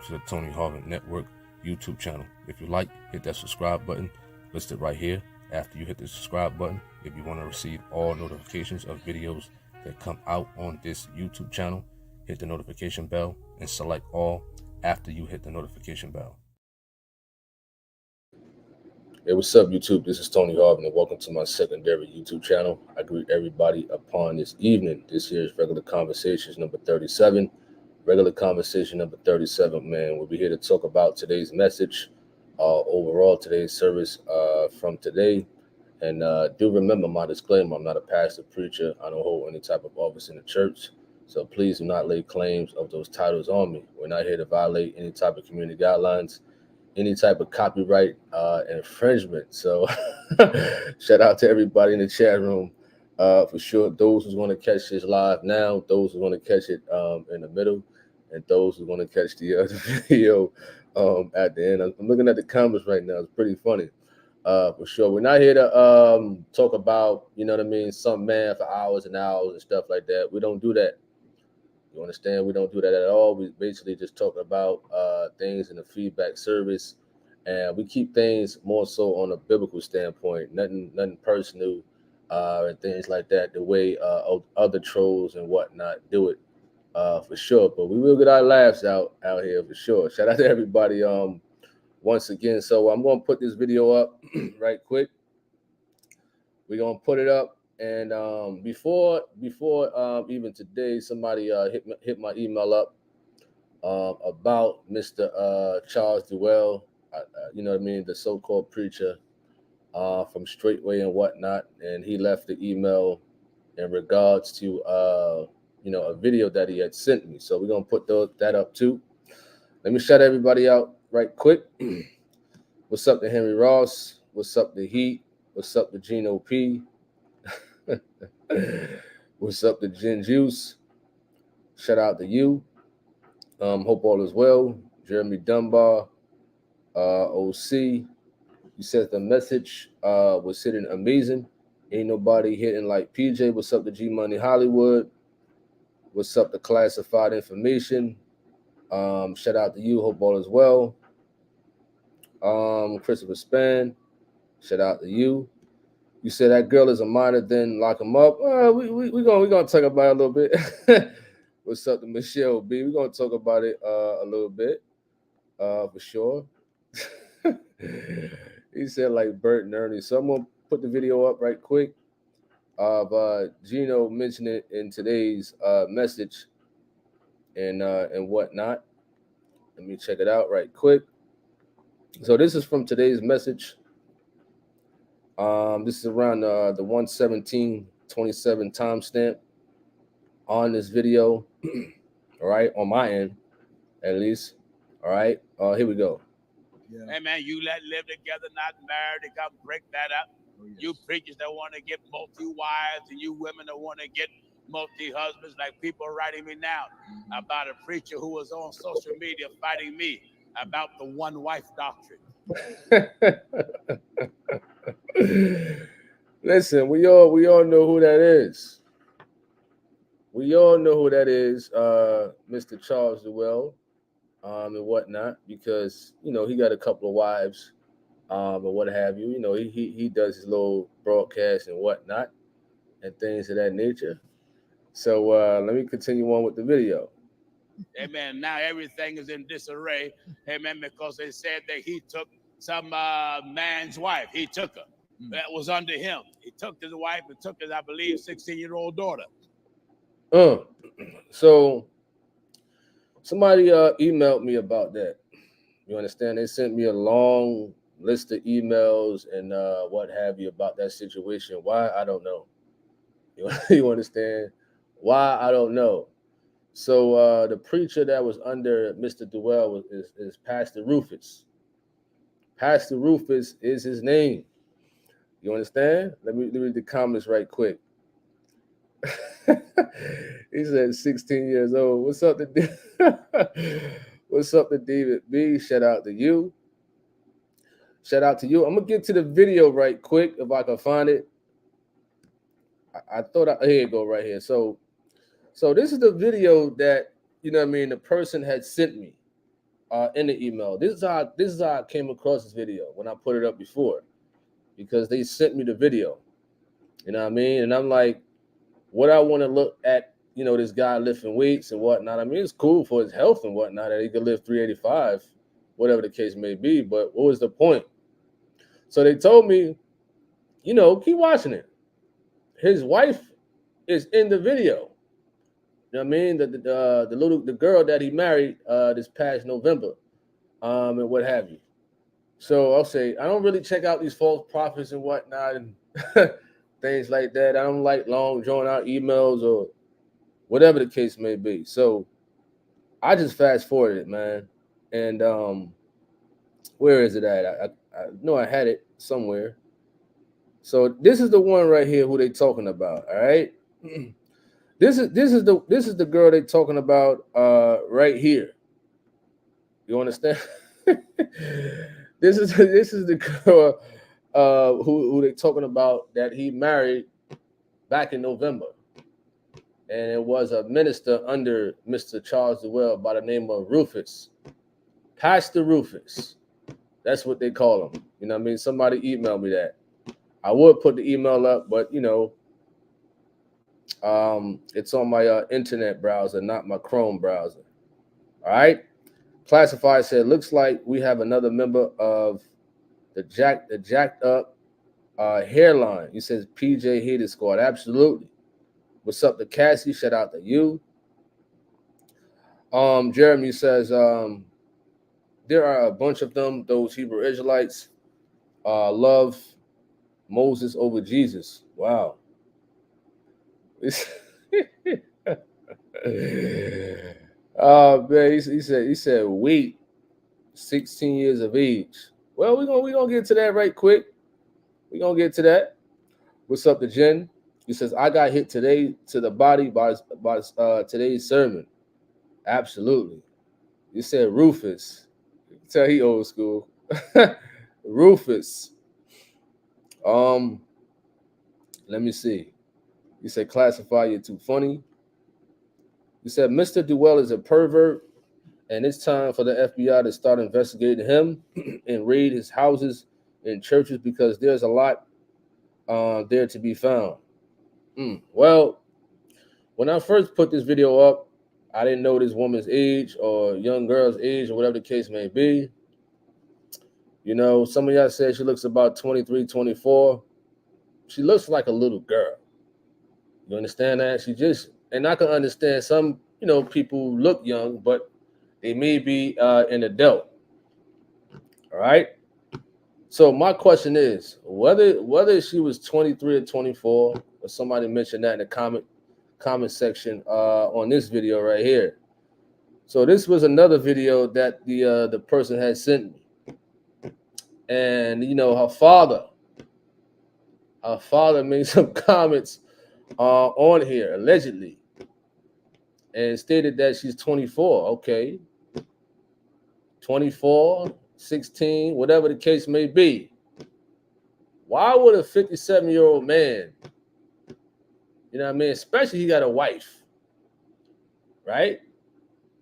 to the Tony Harvin Network YouTube channel. If you like, hit that subscribe button listed right here. After you hit the subscribe button, if you want to receive all notifications of videos that come out on this YouTube channel, hit the notification bell and select all after you hit the notification bell. Hey, what's up, YouTube? This is Tony Harvin, and welcome to my secondary YouTube channel. I greet everybody upon this evening. This here is Regular Conversations number 37. Regular Conversation number 37, man. We'll be here to talk about today's message, overall today's service from today. And do remember my disclaimer: I'm not a pastor, preacher. I don't hold any type of office in the church. So please do not lay claims of those titles on me. We're not here to violate any type of community guidelines, any type of copyright infringement. So shout out to everybody in the chat room for sure. Those who's going to catch this live now, those who are going to catch it in the middle, and those who are going to catch the other video at the end. I'm looking at the comments right now. It's pretty funny. For sure. We're not here to talk about, you know what I mean, some man for hours and hours and stuff like that. We don't do that. You understand? We don't do that at all. We basically just talk about things in the feedback service, and we keep things more so on a biblical standpoint, nothing personal and things like that, the way other trolls and whatnot do it for sure. But we will get our laughs out here for sure. Shout out to everybody once again. So I'm going to put this video up right quick. We're going to put it up. And before even today, somebody hit my email up about Mr. Charles Dowell, you know what I mean, the so-called preacher from Straightway and whatnot. And he left the email in regards to, you know, a video that he had sent me. So we're going to put that up too. Let me shout everybody out right quick. What's up to Henry Ross? What's up to Heat? What's up to Gino P? What's up to Gin Juice? Shout out to you. Hope all is well. Jeremy Dunbar, OC. You said the message was hitting amazing. Ain't nobody hitting like PJ. What's up to G Money Hollywood? What's up to Classified Information? Shout out to you. Hope all is well. Christopher Span. Shout out to you. You said that girl is a minor, then lock him up. We're gonna talk about it a little bit. What's up to Michelle B? We're gonna talk about it a little bit, for sure. He said like Bert and Ernie. So I'm gonna put the video up right quick of Gino mentioned it in today's message and whatnot. Let me check it out right quick. So this is from today's message. This is around the 1:17:27 timestamp on this video. All right, on my end, at least. All right, here we go. Yeah. Hey man, you live together, not married. They come break that up. Oh, yes. You preachers that want to get multi-wives, and you women that want to get multi-husbands. Like people are writing me now about a preacher who was on social media fighting me about the one-wife doctrine. Listen, we all know who that is. We all know who that is, Mr. Charles Dowell, and whatnot, because you know he got a couple of wives, and what have you. You know he does his little broadcast and whatnot, and things of that nature. So let me continue on with the video. Hey man, now everything is in disarray. Hey man, because they said that he took some man's wife. He took her. That was under him. He took his wife and took his, I believe, 16-year-old daughter. So somebody emailed me about that. You understand? They sent me a long list of emails and what have you about that situation. Why? I don't know. You understand? Why? I don't know. So the preacher that was under Mr. Dowell is Pastor Rufus. Pastor Rufus is his name. You understand? Let me read the comments right quick. He said 16 years old. What's up to What's up to David B? Shout out to you. Shout out to you. I'm gonna get to the video right quick if I can find it. I thought here you go right here. So this is the video that, you know what I mean, the person had sent me. in the email. This is how I came across this video when I put it up before, because they sent me the video. You know what I mean? And I'm like, what I want to look at, you know, this guy lifting weights and whatnot. I mean, it's cool for his health and whatnot that he could lift 385, whatever the case may be. But what was the point? So they told me, you know, keep watching it. His wife is in the video. You know what I mean? The girl that he married this past November, and what have you. So I'll say I don't really check out these false prophets and whatnot and things like that. I don't like long drawn out emails or whatever the case may be. So I just fast forwarded it, man. And where is it at? I know I had it somewhere. So this is the one right here who they talking about. All right. This is the girl they talking about right here. You understand? This is the girl who they talking about that he married back in November, and it was a minister under Mr. Charles Dowell by the name of Rufus, Pastor Rufus. That's what they call him. You know what I mean? Somebody emailed me that. I would put the email up, but you know, it's on my internet browser, not my Chrome browser. All right. Classified said, looks like we have another member of the jacked up hairline. He says PJ Hated Squad. Absolutely. What's up to Cassie? Shout out to you. Jeremy says there are a bunch of them, those Hebrew Israelites love Moses over Jesus. Wow. Man, he said wait, 16 years of age. Well, we're gonna get to that right quick. We're gonna get to that. What's up to Jen? He says, I got hit today to the body by today's sermon. Absolutely. You said Rufus. You can tell he old school. Rufus. Let me see. You said classify, you're too funny. You said Mr. Dowell is a pervert, and it's time for the FBI to start investigating him and raid his houses and churches because there's a lot there to be found. Well, when I first put this video up, I didn't know this woman's age or young girl's age or whatever the case may be. You know, some of y'all said she looks about 23, 24. She looks like a little girl. You understand that? And I can understand some, you know, people look young, but they may be an adult. All right. So my question is whether she was 23 or 24, or somebody mentioned that in the comment section on this video right here. So this was another video that the person had sent me, and you know her father made some comments on here allegedly, and stated that she's 24. Okay, 24, 16, whatever the case may be. Why would a 57-year-old man, you know what I mean, especially he got a wife, right?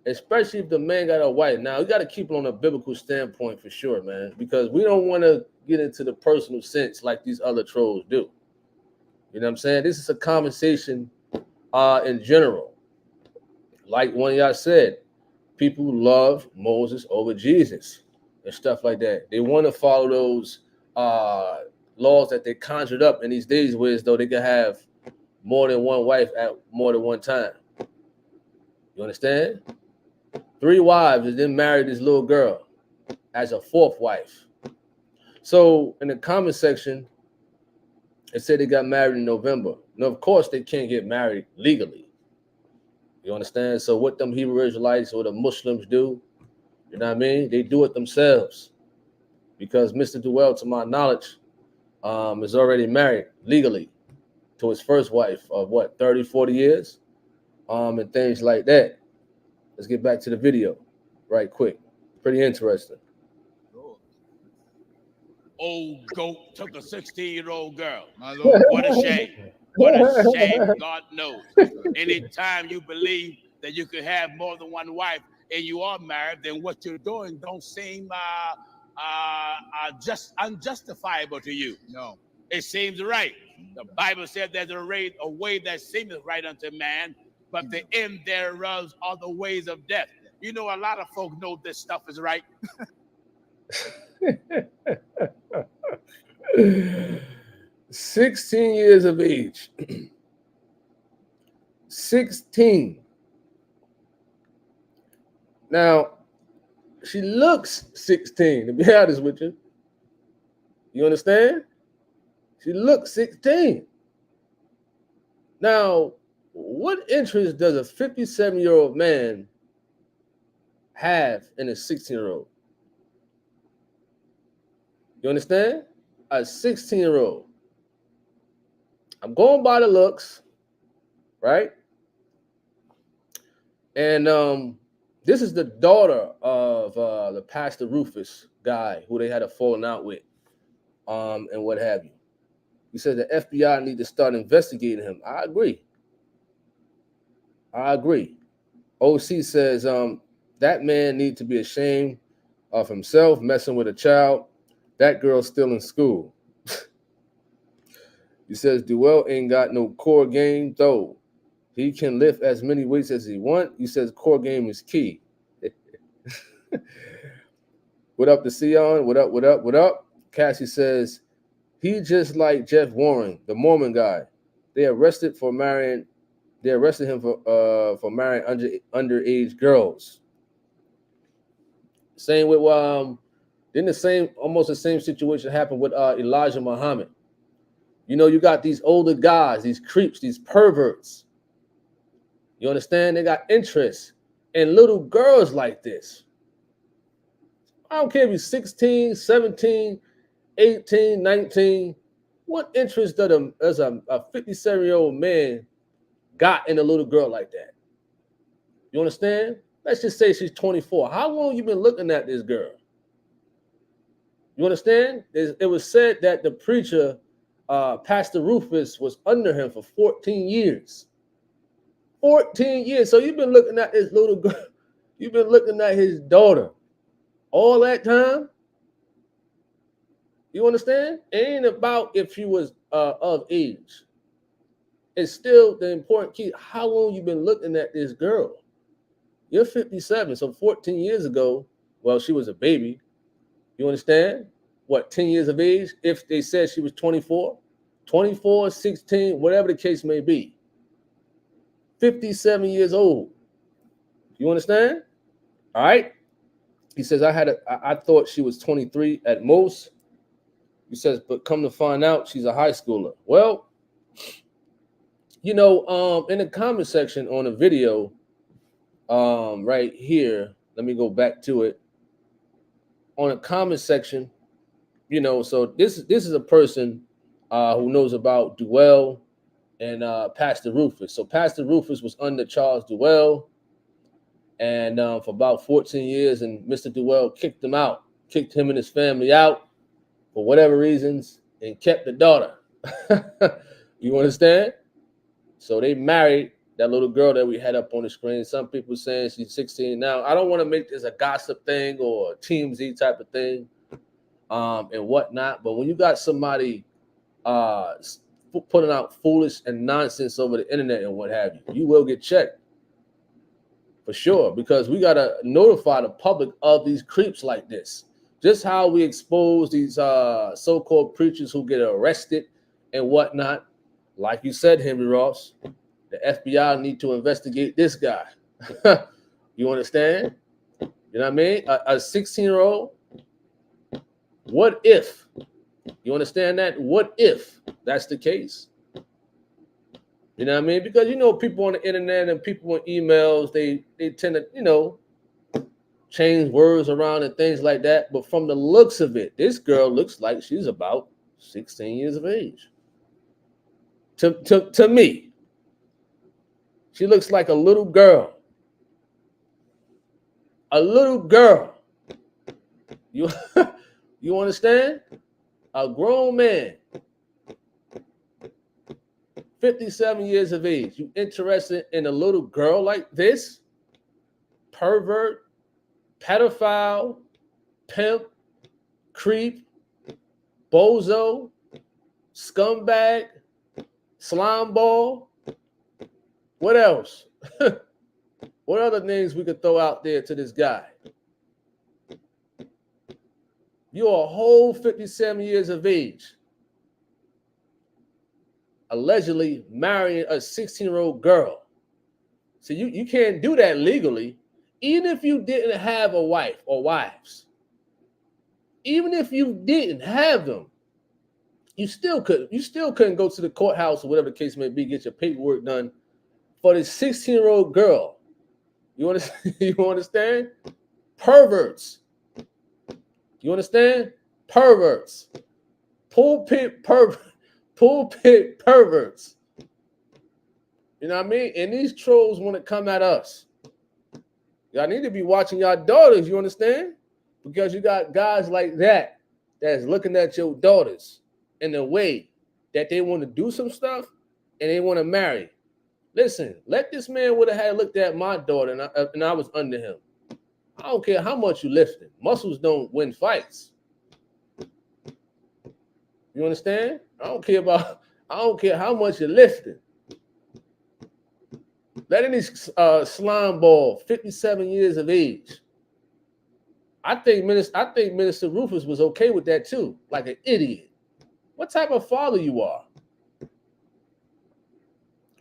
Especially if the man got a wife. Now, we got to keep it on a biblical standpoint for sure, man, because we don't want to get into the personal sense like these other trolls do. You know what I'm saying? This is a conversation in general. Like one of y'all said, people love Moses over Jesus and stuff like that. They want to follow those laws that they conjured up in these days, where as though they can have more than one wife at more than one time. You understand? 3 wives and then married this little girl as a 4th wife. So in the comment section, it said they got married in November. Now, of course, they can't get married legally. You understand? So what them Hebrew Israelites or the Muslims do, you know what I mean? They do it themselves. Because Mr. Dowell, to my knowledge, is already married legally to his first wife of 30, 40 years, and things like that. Let's get back to the video right quick. Pretty interesting. Old goat took a 16-year-old girl. My Lord. What a shame. What a shame. God knows. Anytime you believe that you can have more than one wife, and you are married, then what you're doing don't seem just unjustifiable to you. No. It seems right. The Bible said there's a way that seemeth right unto man, but the end thereof are the ways of death. You know, a lot of folk know this stuff is right. 16 years of age. 16. Now, she looks 16, to be honest with you. You understand? She looks 16. Now, what interest does a 57-year-old man have in a 16-year-old? You understand? A 16-year-old. I'm going by the looks, right? And this is the daughter of the Pastor Rufus guy who they had a falling out with, and what have you. He said the FBI need to start investigating him. I agree. OC says that man need to be ashamed of himself, messing with a child. That girl's still in school. He says Dowell ain't got no core game though. He can lift as many weights as he want. He says core game is key. What up to Sion? What up? Cassie says he just like Jeff Warren, the Mormon guy. They arrested him for marrying underage girls. Same with almost the same situation happened with Elijah Muhammad. You know, you got these older guys, these creeps, these perverts. You understand? They got interest in little girls like this. I don't care if you're 16, 17, 18, 19. What interest does a 57-year-old man got in a little girl like that? You understand? Let's just say she's 24. How long you been looking at this girl? You understand? It was said that the preacher, Pastor Rufus, was under him for 14 years. 14 years. So you've been looking at this little girl. You've been looking at his daughter all that time. You understand? It ain't about if she was of age. It's still the important key. How long you been looking at this girl? You're 57. So 14 years ago, well, she was a baby. You understand? What, 10 years of age? If they said she was 24, 16, whatever the case may be. 57 years old. You understand? All right. He says, I thought she was 23 at most. He says, but come to find out, she's a high schooler. Well, you know, in the comment section on the video, right here, let me go back to it. On the comment section, you know, so this is a person who knows about Dowell and Pastor Rufus. So Pastor Rufus was under Charles Dowell, and for about 14 years, and Mr. Dowell kicked him and his family out for whatever reasons, and kept the daughter. You understand? So they married that little girl that we had up on the screen. Some people saying she's 16 now. I don't want to make this a gossip thing or a TMZ type of thing, and whatnot. But when you got somebody putting out foolish and nonsense over the internet and what have you, you will get checked for sure, because we got to notify the public of these creeps like this. Just how we expose these so-called preachers who get arrested and whatnot. Like you said, Henry Ross, the FBI need to investigate this guy. You understand? You know what I mean? A 16-year-old, what if? You understand that? What if that's the case? You know what I mean? Because, you know, people on the internet and people on emails, they tend to, you know, change words around and things like that. But from the looks of it, this girl looks like she's about 16 years of age. To me, she looks like a little girl. A little girl. You understand? A grown man, 57 years of age. You interested in a little girl like this? pervert, pedophile, pimp, creep, bozo, scumbag, slime ball. What else? What other names we could throw out there to this guy? You're a whole 57 years of age, allegedly marrying a 16-year-old girl. So you can't do that legally, even if you didn't have a wife or wives. Even if you didn't have them, you still couldn't go to the courthouse or whatever the case may be, get your paperwork done for this 16-year-old girl. You understand? Perverts. You understand? Perverts. Pulpit perverts. You know what I mean? And these trolls want to come at us. Y'all need to be watching y'all daughters, you understand? Because you got guys like that that's looking at your daughters in a way that they want to do some stuff and they want to marry. Listen, let this man would have had looked at my daughter and I was under him. I don't care how much you lifting. Muscles don't win fights. You understand? I don't care how much you're lifting. Let any slime ball, 57 years of age. I think Minister Rufus was okay with that too, like an idiot. What type of father you are?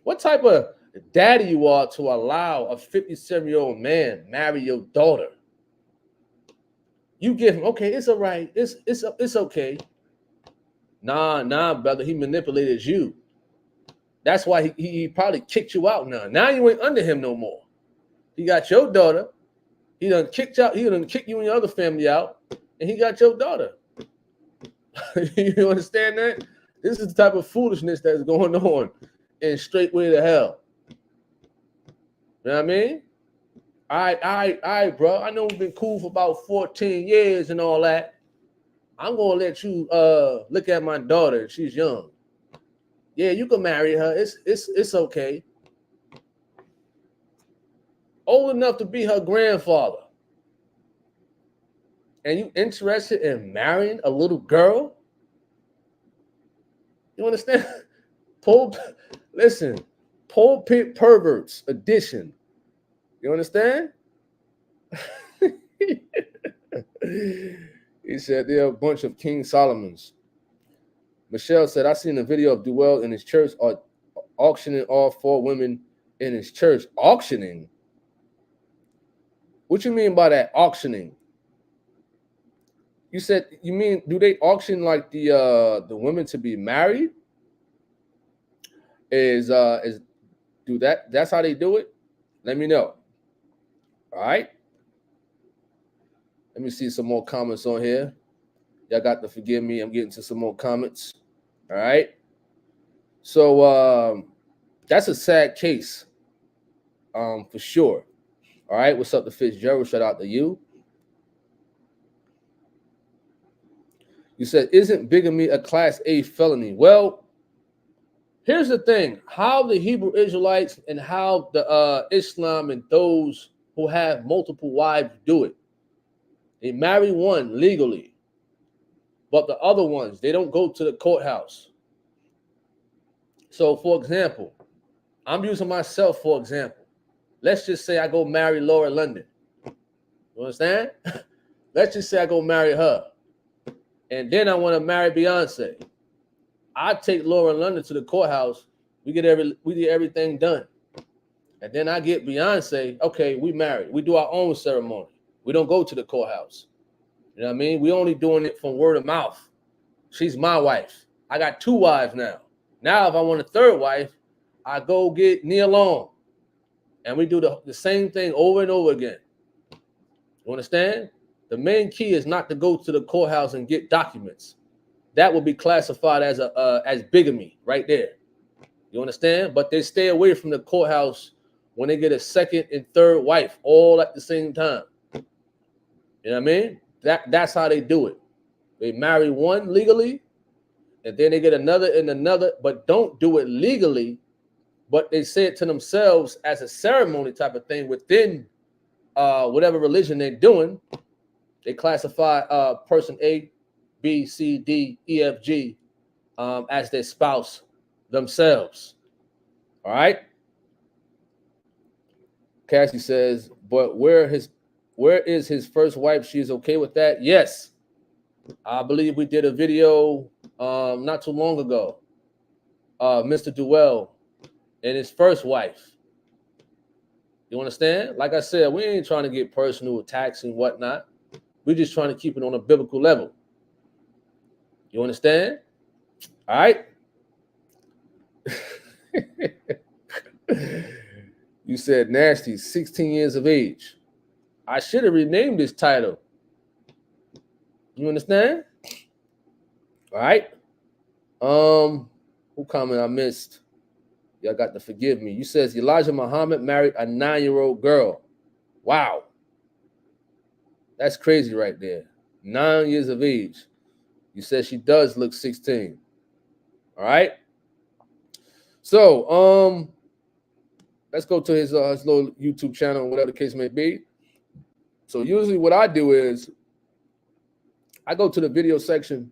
What type of daddy you are to allow a 57-year-old man marry your daughter? You give him, okay, it's all right. It's okay. Nah, brother. He manipulated you. That's why he probably kicked you out now. Now you ain't under him no more. He got your daughter. He done kicked you and your other family out, and he got your daughter. You understand that? This is the type of foolishness that's going on in straight way to hell. You know what I mean? All right, bro. I know we've been cool for about 14 years and all that. I'm gonna let you look at my daughter. She's young. Yeah, you can marry her. It's okay. Old enough to be her grandfather. And you interested in marrying a little girl? You understand? Listen, pulpit perverts edition. You understand? He said they're a bunch of King Solomons. Michelle said, I seen a video of Dowell in his church auctioning all 4 women in his church. Auctioning? What you mean by that, auctioning? You said, you mean, do they auction like the women to be married? That's how they do it? Let me know. All right. Let me see some more comments on here. Y'all got to forgive me. I'm getting to some more comments. All right. So that's a sad case. For sure. All right. What's up to Fitzgerald? Shout out to you. You said, isn't bigamy a class A felony? Well, here's the thing. How the Hebrew Israelites and how the Islam and those who have multiple wives do it. They marry one legally, but the other ones, they don't go to the courthouse. So, for example, I'm using myself for example. Let's just say I go marry Laura London. You understand? Let's just say I go marry her. And then I want to marry Beyonce. I take Laura London to the courthouse. We get everything done. And then I get Beyonce. Okay, we married. We do our own ceremony. We don't go to the courthouse. You know what I mean? We only doing it from word of mouth. She's my wife. I got 2 wives now. Now, if I want a 3rd wife, I go get Nia Long. And we do the same thing over and over again. You understand? The main key is not to go to the courthouse and get documents. That would be classified as as bigamy right there. You understand? But they stay away from the courthouse when they get a 2nd and 3rd wife all at the same time. You know what I mean? That's how they do it. They marry one legally, and then they get another and another, but don't do it legally. But they say it to themselves as a ceremony type of thing within whatever religion they're doing, they classify person A, B, C, D, E, F, G as their spouse themselves. All right. Cassie says, but where is his first wife? She is okay with that? Yes. I believe we did a video not too long ago. Mr. Dowell and his first wife. You understand? Like I said, we ain't trying to get personal attacks and whatnot. We're just trying to keep it on a biblical level. You understand? All right. You said nasty, 16 years of age. I should have renamed this title. You understand? All right. Who comment I missed? Y'all got to forgive me. You says Elijah Muhammad married a 9-year-old girl. Wow. That's crazy right there. 9 years of age. You said she does look 16. All right. So, let's go to his little YouTube channel, whatever the case may be. So usually what I do is I go to the video section.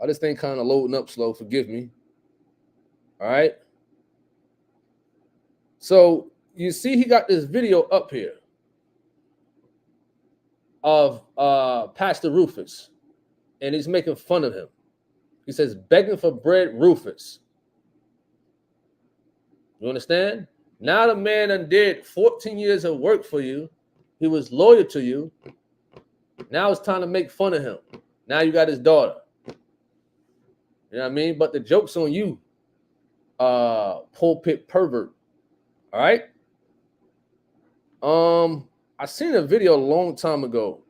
This thing kind of loading up slow. Forgive me. All right. So you see he got this video up here of Pastor Rufus, and he's making fun of him. He says, begging for bread, Rufus. You understand? Now the man done did 14 years of work for you. He was loyal to you. Now it's time to make fun of him. Now you got his daughter. You know what I mean? But the joke's on you, pulpit pervert. All right? I seen a video a long time ago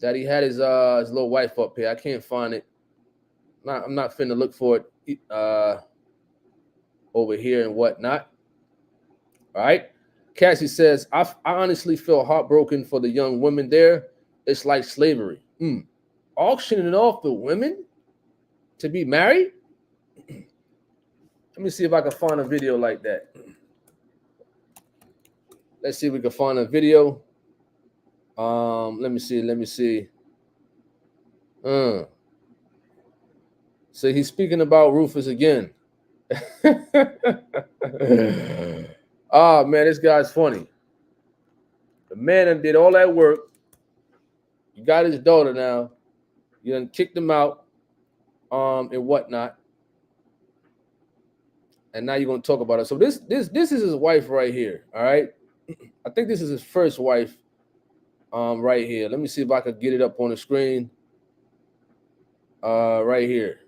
that he had his little wife up here. I can't find it. I'm not finna look for it over here and whatnot. All right. Cassie says, I honestly feel heartbroken for the young women there. It's like slavery. Auctioning it off the women to be married? Let me see if I can find a video like that. Let's see if we can find a video. Let me see. So he's speaking about Rufus again. Oh man, this guy's funny. The man done did all that work. You got his daughter now. You done kicked him out, and whatnot. And now you're gonna talk about it. So this is his wife right here. All right. I think this is his first wife. Right here. Let me see if I could get it up on the screen. Right here.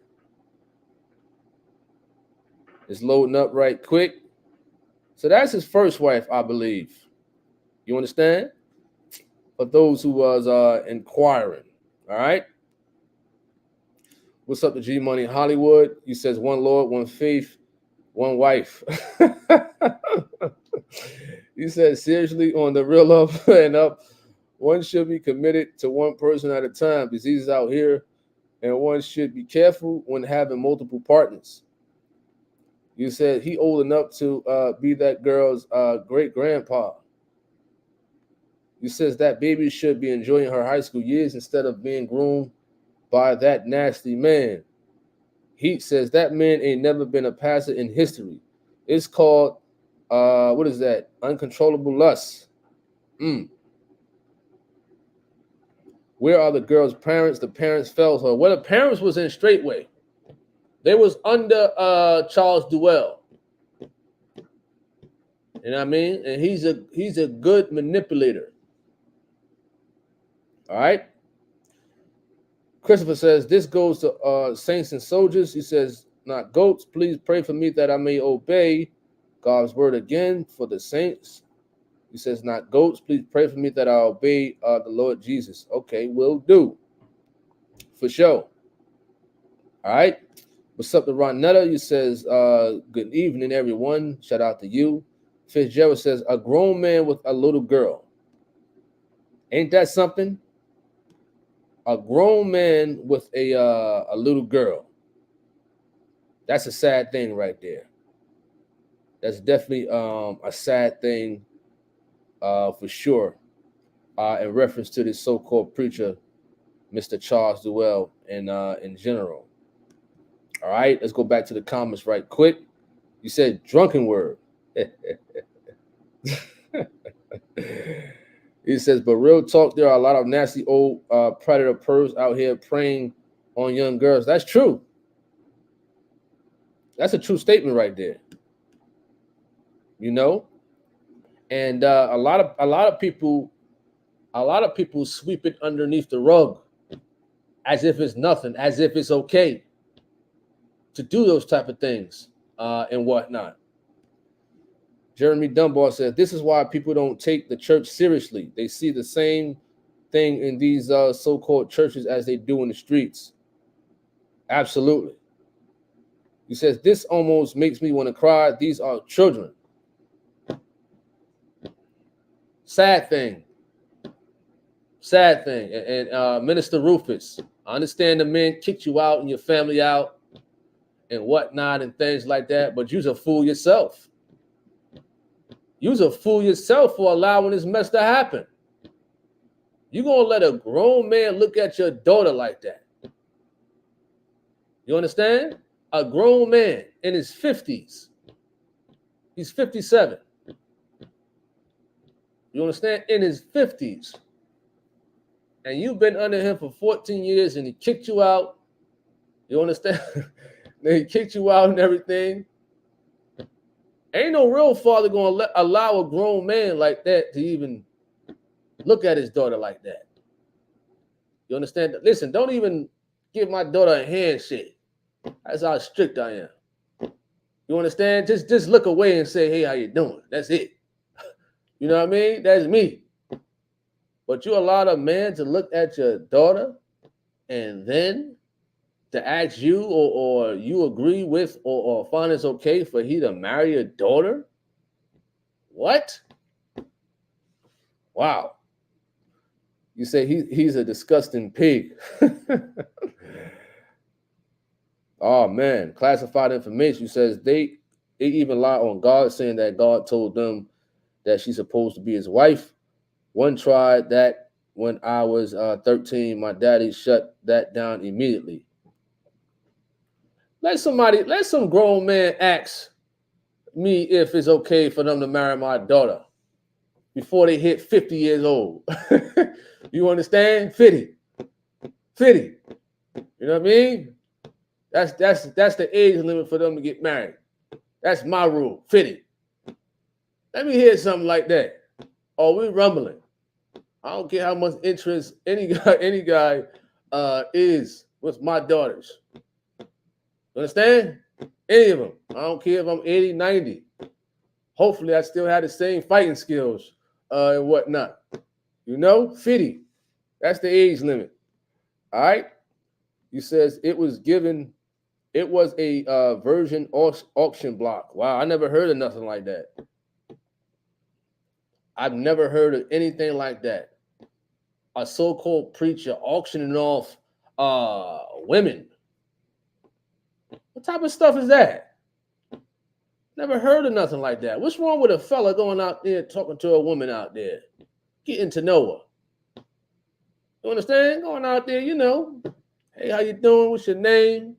It's loading up right quick. So that's his first wife, I believe. You understand? For those who was inquiring. All right. What's up to G Money Hollywood? He says one Lord, one faith, one wife. He says seriously, on the real up and up, one should be committed to one person at a time. Diseases out here, and one should be careful when having multiple partners. You said he old enough to be that girl's great grandpa. You says that baby should be enjoying her high school years instead of being groomed by that nasty man. He says that man ain't never been a pastor in history. It's called what is that? Uncontrollable lust. Where are the girl's parents? The parents failed her. Well, the parents was in straightway. They was under Charles Dowell. You know what I mean? And he's a good manipulator. All right. Christopher says, this goes to saints and soldiers. He says, not goats. Please pray for me that I may obey God's word again for the saints. He says, not goats. Please pray for me that I obey the Lord Jesus. Okay, will do. For sure. All right. What's up to Ronetta? You says, good evening, everyone. Shout out to you. Fitzgerald says, a grown man with a little girl. Ain't that something? A grown man with a little girl. That's a sad thing right there. That's definitely a sad thing for sure. In reference to this so-called preacher, Mr. Charles Dowell, in general. All right, let's go back to the comments right quick. You said drunken word. He says, but real talk, there are a lot of nasty old predator pervs out here preying on young girls. That's true. That's a true statement right there. You know, and a lot of people sweep it underneath the rug as if it's nothing, as if it's okay to do those type of things and whatnot. Jeremy Dunbar says, this is why people don't take the church seriously. They see the same thing in these so-called churches as they do in the streets. Absolutely. He says, this almost makes me want to cry. These are children. Sad thing. Sad thing. And Minister Rufus, I understand the men kicked you out and your family out and whatnot and things like that, but you's a fool yourself. You's a fool yourself for allowing this mess to happen. You gonna let a grown man look at your daughter like that? You understand? A grown man in his 50s. He's 57. You understand? In his 50s. And you've been under him for 14 years and he kicked you out. You understand? He kicked you out and everything. Ain't no real father going to allow a grown man like that to even look at his daughter like that. You understand? Listen, don't even give my daughter a handshake. That's how strict I am. You understand? Just look away and say, hey, how you doing? That's it. You know what I mean? That's me. But you allow a man to look at your daughter and then to ask you or you agree with or find it's okay for he to marry your daughter? What? Wow. You say he's a disgusting pig. Oh, man. Classified information says they even lie on God, saying that God told them that she's supposed to be his wife. One tried that when I was 13. My daddy shut that down immediately. Let some grown man ask me if it's okay for them to marry my daughter before they hit 50 years old. You understand? 50. You know what I mean? That's the age limit for them to get married. That's my rule. 50. Let me hear something like that. Oh, we're rumbling. I don't care how much interest any guy is with my daughters. Understand? Any of them. I don't care if I'm 80, 90. Hopefully, I still have the same fighting skills and whatnot. You know, 50. That's the age limit. All right? He says it was a version auction block. Wow, I never heard of nothing like that. I've never heard of anything like that. A so-called preacher auctioning off women. What type of stuff is that? Never heard of nothing like that. What's wrong with a fella going out there talking to a woman out there, getting to know her? You understand? Going out there, you know, hey, how you doing? What's your name?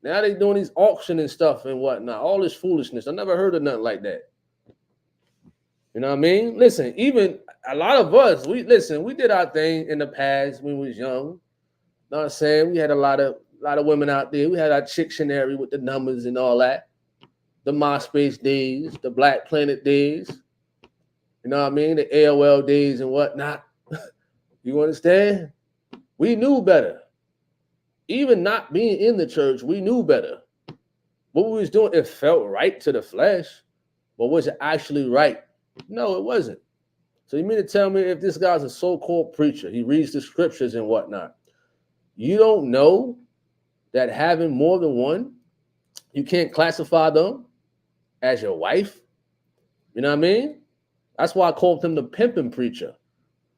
Now they doing these auctioning stuff and whatnot. All this foolishness. I never heard of nothing like that. You know what I mean? Listen, even a lot of us, we did our thing in the past when we was young. You know what I'm saying? We had a lot of women out there. We had our Chicktionary with the numbers and all that. The MySpace days, the Black Planet days. You know what I mean? The AOL days and whatnot. You understand? We knew better. Even not being in the church, we knew better. What we was doing, it felt right to the flesh, but was it actually right? No, it wasn't. So you mean to tell me if this guy's a so-called preacher, he reads the scriptures and whatnot, you don't know that having more than one, you can't classify them as your wife? You know what I mean? That's why I called him the pimping preacher.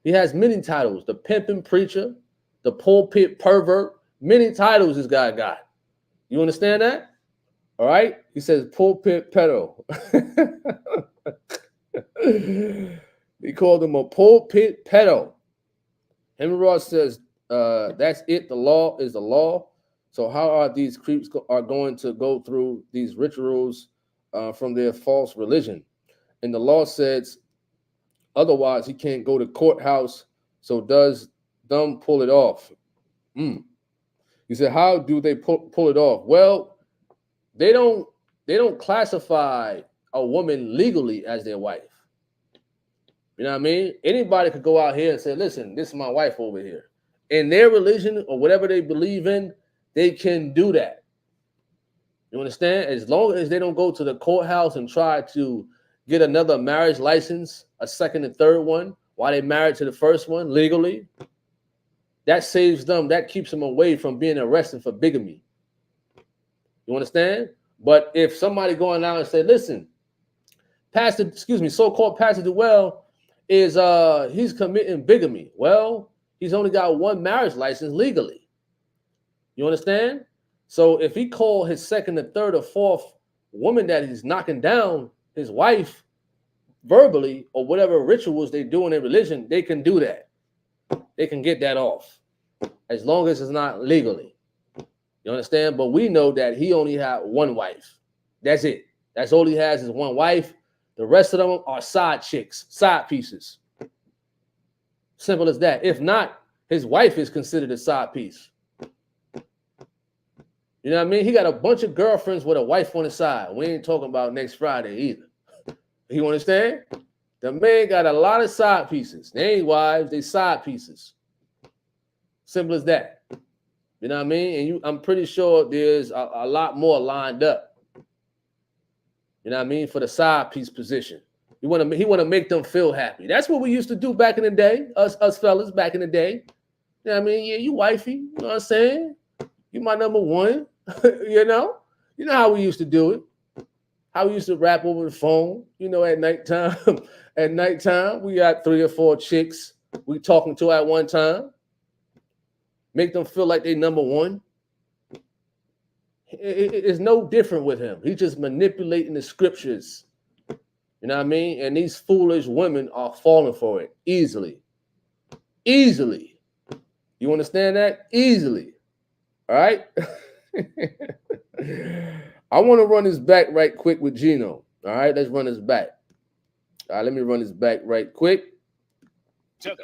He has many titles. The pimping preacher, the pulpit pervert, many titles this guy got. You understand that? All right? He says pulpit pedo. He called him a pulpit pedo. Henry Ross says, that's it. The law is the law. So how are these creeps are going to go through these rituals from their false religion? And the law says, otherwise he can't go to courthouse. So does them pull it off? He said, how do they pull it off? Well, they don't classify a woman legally as their wife. You know what I mean? Anybody could go out here and say, listen, this is my wife over here. In their religion or whatever they believe in, they can do that. You understand? As long as they don't go to the courthouse and try to get another marriage license, a second and third one, while they married to the first one legally, that saves them, that keeps them away from being arrested for bigamy. You understand? But if somebody going out and say, listen, so-called Pastor Dowell is he's committing bigamy. Well, he's only got one marriage license legally. You understand? So if he called his second or third or fourth woman that he's knocking down his wife verbally or whatever rituals they do in their religion, they can do that. They can get that off as long as it's not legally. You understand? But we know that he only had one wife. That's it. That's all he has is one wife. The rest of them are side chicks, side pieces. Simple as that. If not, his wife is considered a side piece. You know what I mean? He got a bunch of girlfriends with a wife on the side. We ain't talking about next Friday either. You understand? The man got a lot of side pieces. They ain't wives, they side pieces. Simple as that. You know what I mean? And I'm pretty sure there's a lot more lined up. You know what I mean? For the side piece position. He want to make them feel happy. That's what we used to do back in the day, us fellas back in the day. You know what I mean? Yeah, you wifey. You know what I'm saying? You my number one. You know how we used to do it. How we used to rap over the phone, at nighttime. At nighttime, we got 3 or 4 chicks we talking to at one time. Make them feel like they number one. It's no different with him. He's just manipulating the scriptures. You know what I mean? And these foolish women are falling for it easily. Easily. You understand that? Easily. All right? I want to run this back right quick with Gino. All right, let's run this back. All right, let me run this back right quick. That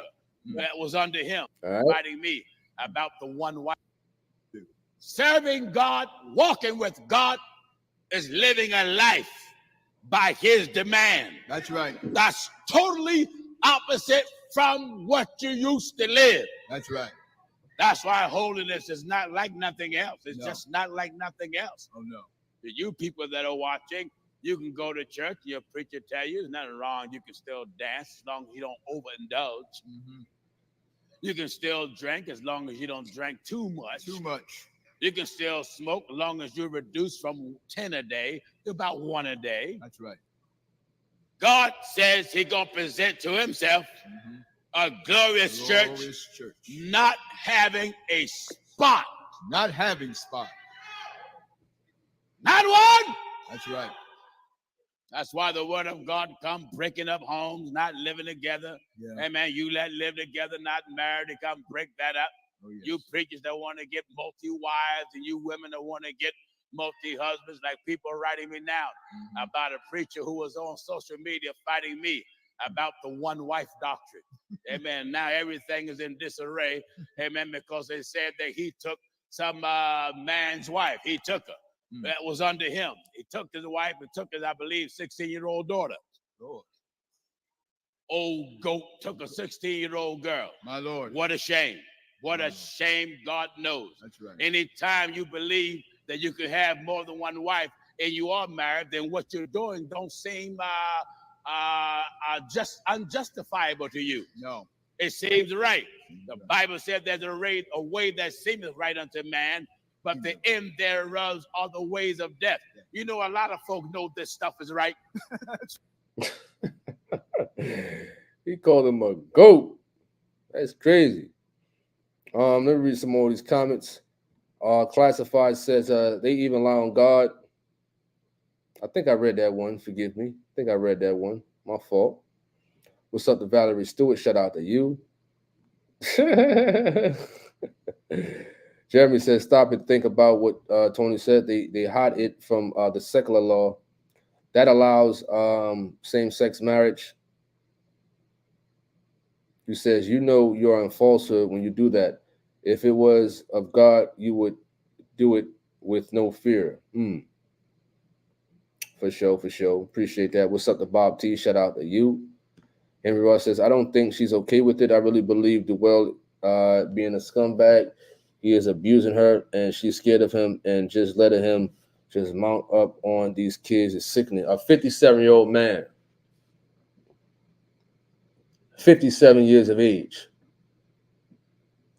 was under him, writing me about the one wife. Serving God, walking with God is living a life by his demand. That's right. That's totally opposite from what you used to live. That's right. That's why holiness is not like nothing else. It's just not like nothing else. Oh, no. To you people that are watching, you can go to church, your preacher tell you there's nothing wrong. You can still dance as long as you don't overindulge. Mm-hmm. You can still drink as long as you don't drink too much. Too much. You can still smoke as long as you reduce from 10 a day to about 1 a day. That's right. God says he's going to present to himself a glorious church, not having a spot. Not having spot. Not one. That's right. That's why the word of God come breaking up homes, not living together. Yeah. Amen. You let live together, not married, to come break that up. Oh, yes. You preachers that want to get multi-wives and you women that want to get multi-husbands, like people are writing me now about a preacher who was on social media fighting me about the one-wife doctrine. Amen. Now everything is in disarray. Amen. Because they said that he took some man's wife. He took her. That was under him. He took his wife and took his, I believe, 16-year-old daughter. Lord. Old goat took a 16-year-old girl. My Lord. What a shame. What a shame. God knows. That's right. Anytime you believe that you can have more than one wife and you are married, then what you're doing don't seem just unjustifiable to you. No. It seems right. The Bible said there's a way that seemeth right unto man, but the end thereof are the ways of death. You know, a lot of folk know this stuff is right. He called him a goat. That's crazy. Let me read some more of these comments. Classified says they even lie on God. I think I read that one. Forgive me. I think I read that one. My fault. What's up to Valerie Stewart? Shout out to you. Jeremy says, stop and think about what Tony said. They hide it from the secular law that allows same-sex marriage. He says, you know you're in falsehood when you do that. If it was of God, you would do it with no fear. For sure, for sure. Appreciate that. What's up to Bob T? Shout out to you. Henry Ross says, I don't think she's okay with it. I really believe Dowell being a scumbag. He is abusing her, and she's scared of him, and just letting him just mount up on these kids is sickening. A 57-year-old man, 57 years of age.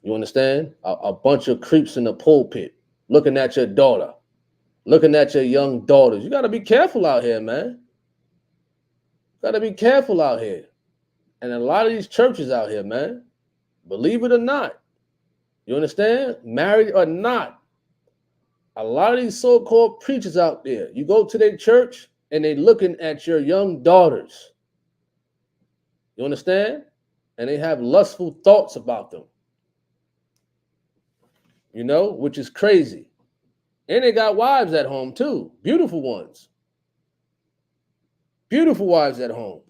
You understand? A bunch of creeps in the pulpit looking at your daughter, looking at your young daughters. You got to be careful out here, man. Got to be careful out here. And a lot of these churches out here, man, believe it or not, you understand? Married or not, a lot of these so-called preachers out there, you go to their church and they looking at your young daughters. You understand? And they have lustful thoughts about them. You know, which is crazy. And they got wives at home too. Beautiful ones. Beautiful wives at home.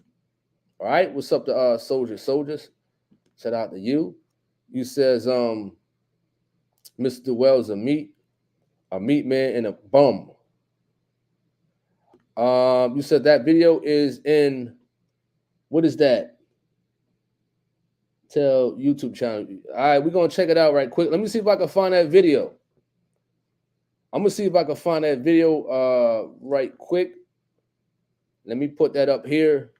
All right. What's up to soldiers? Shout out to you. You says, Mr. Dowell's a meat man and a bum. You said that video is in, what is that? Tell YouTube channel. All right, we're going to check it out right quick. Let me see if I can find that video. I'm going to see if I can find that video right quick. Let me put that up here,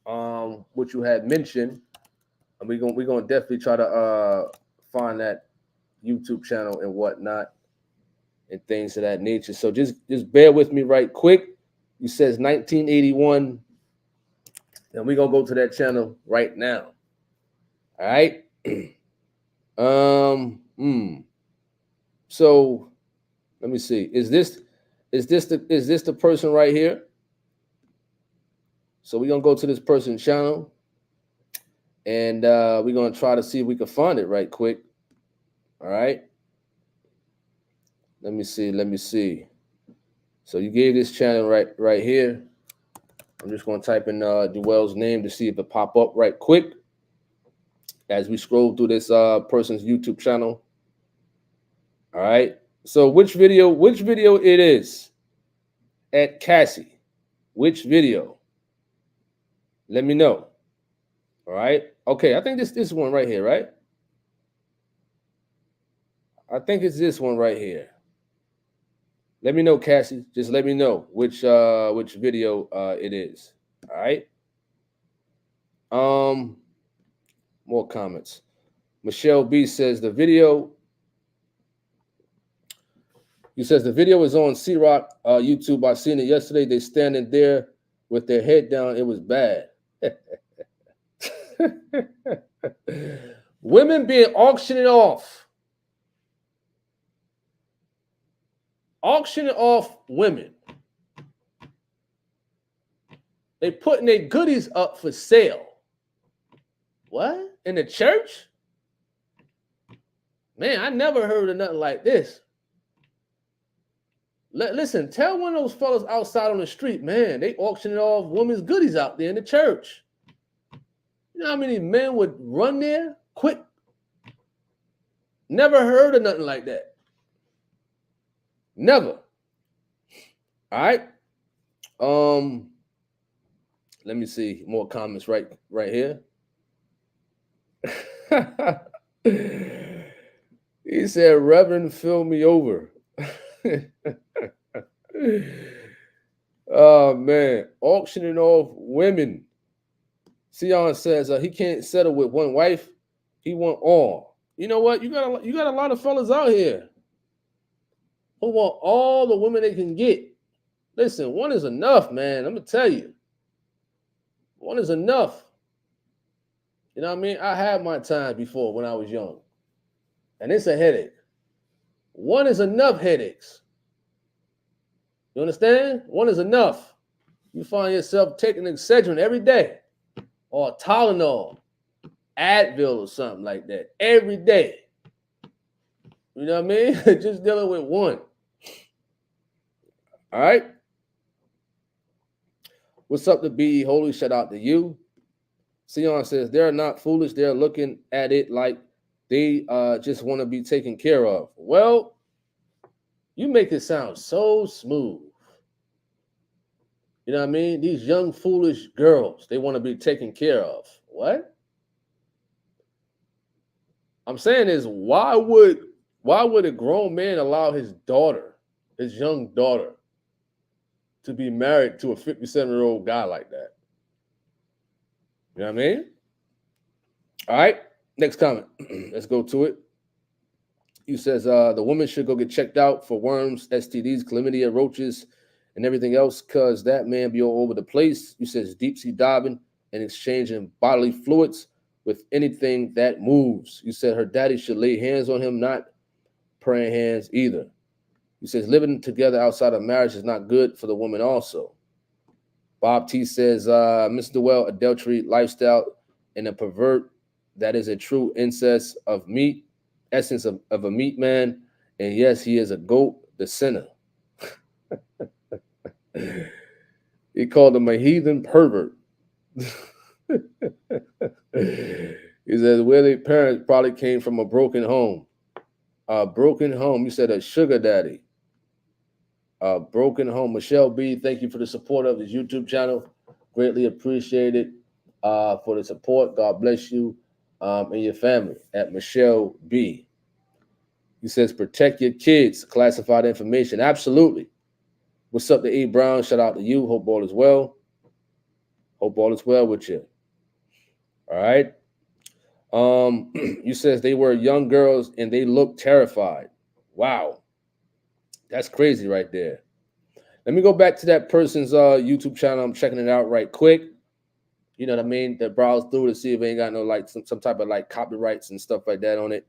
what you had mentioned. And we're gonna definitely try to find that YouTube channel and whatnot and things of that nature. So just bear with me right quick. You says 1981, and we're gonna go to that channel right now. All right. So let me see. Is this the person right here? So we're gonna go to this person's channel, and we're gonna try to see if we can find it right quick. All right. Let me see. So you gave this channel right here. I'm just gonna type in Dowell's name to see if it pop up right quick as we scroll through this person's YouTube channel. All right. So which video it is at Cassie? Which video? Let me know. All right. Okay, I think this one right here, right? I think it's this one right here. Let me know, Cassie. Just let me know which video it is. All right. More comments. Michelle B says the video. He says the video is on C-Rock YouTube. I seen it yesterday. They standing there with their head down. It was bad. Women being auctioned off. Auctioning off women. They putting their goodies up for sale. What? In the church? Man, I never heard of nothing like this. Listen, tell one of those fellas outside on the street, man, they auctioning off women's goodies out there in the church. You know how many men would run there quick? Never heard of nothing like that. Never. All right. Let me see more comments right here. He said, Reverend, fill me over. Oh man, auctioning off women. Sion says he can't settle with one wife, he want all. You know what? You got a lot of fellas out here who want all the women they can get. Listen, one is enough, man. I'm gonna tell you, one is enough. You know what I mean? I had my time before when I was young, and it's a headache. One is enough headaches. You understand? One is enough. You find yourself taking Excedrin every day, or Tylenol, Advil, or something like that every day. You know what I mean? Just dealing with one. All right. What's up to be holy? Shout out to you. Sion says they're not foolish. They're looking at it like they just want to be taken care of. Well, you make it sound so smooth. You know what I mean? These young, foolish girls, they want to be taken care of. What? I'm saying is, why would a grown man allow his daughter, his young daughter, to be married to a 57-year-old guy like that? You know what I mean? All right, next comment. Let's go to it. You says the woman should go get checked out for worms, STDs, chlamydia, roaches, and everything else, because that man be all over the place. You says deep sea diving and exchanging bodily fluids with anything that moves. You said her daddy should lay hands on him, not praying hands either. You says living together outside of marriage is not good for the woman also. Bob T says, Mr. Dowell, adultery, lifestyle, and a pervert that is a true incest of meat, essence of a meat man. And yes, he is a goat, the sinner. He called him a heathen pervert. He says, where their parents probably came from a broken home. A broken home. You said a sugar daddy. A broken home. Michelle B, thank you for the support of this YouTube channel. Greatly appreciated for the support. God bless you and your family at Michelle B. He says, protect your kids. Classified information. Absolutely. What's up to E Brown? Shout out to you. Hope all is well. Hope all is well with you. All right. You says they were young girls and they looked terrified. Wow. That's crazy right there. Let me go back to that person's YouTube channel. I'm checking it out right quick. You know what I mean? That browse through to see if they ain't got no like some type of like copyrights and stuff like that on it.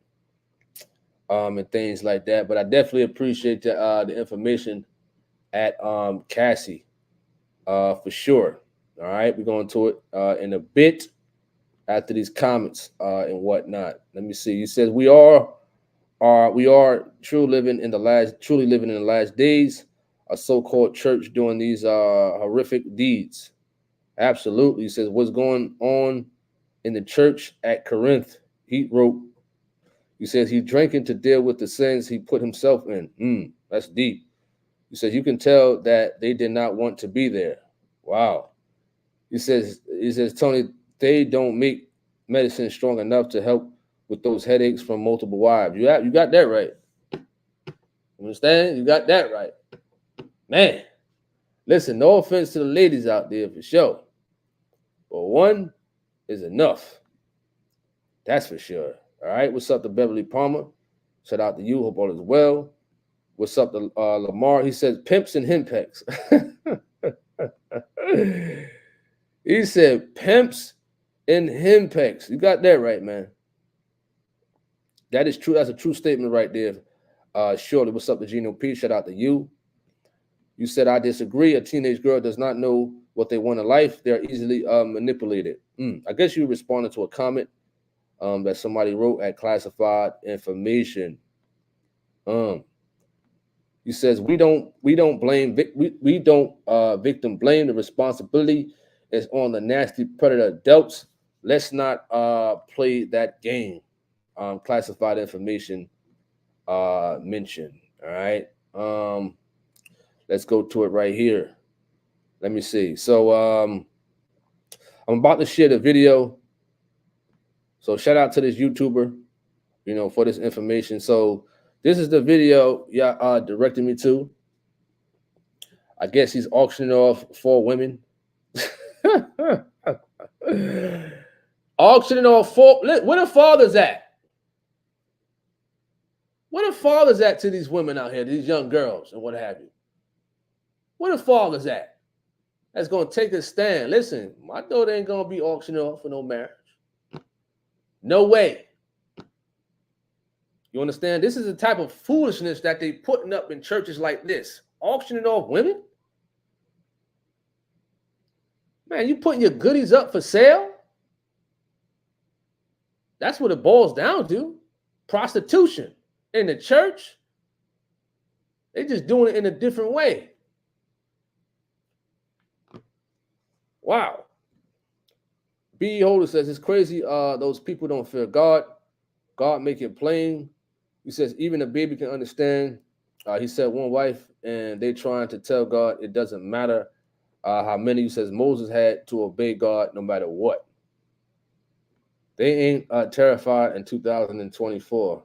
And things like that. But I definitely appreciate the information at Cassie for sure. All right, we're going to it in a bit after these comments and whatnot. Let me see. He says we are truly living in the last days. A so-called church doing these horrific deeds. Absolutely. He says what's going on in the church at Corinth. He wrote. He says he's drinking to deal with the sins he put himself in. That's deep. He says you can tell that they did not want to be there. Wow. He says Tony, they don't make medicine strong enough to help with those headaches from multiple wives. You got that right. You understand? You got that right. Man, listen, no offense to the ladies out there for sure. But one is enough. That's for sure. All right. What's up to Beverly Palmer? Shout out to you. Hope all is well. What's up to Lamar? He says pimps and henpecs. He said pimps and henpecs. You got that right, man. That is true. That's a true statement right there. Surely. What's up to Gino P? Shout out to you. You said, I disagree. A teenage girl does not know what they want in life. They're easily manipulated. I guess you responded to a comment that somebody wrote at Classified Information. He says, we don't blame victim blame. The responsibility is on the nasty predator adults. Let's not play that game. Classified Information mentioned. All right. Let's go to it right here. Let me see. So I'm about to share the video. So shout out to this YouTuber, for this information. So this is the video directed me to. I guess he's auctioning off 4 women. Auctioning off 4. Where the fathers at? Where the fathers at to these women out here, these young girls and what have you? Where the fathers at? That's going to take a stand. Listen, my daughter ain't going to be auctioned off for no marriage. No way. You understand? This is the type of foolishness that they putting up in churches like this auctioning off women? Man, you putting your goodies up for sale? That's what it boils down to. Prostitution in the church. They just doing it in a different way. Wow. B. Holder says it's crazy. Those people don't fear God. God make it plain. He says even a baby can understand. He said one wife, and they trying to tell God it doesn't matter how many. He says Moses had to obey God no matter what. They ain't terrified in 2024.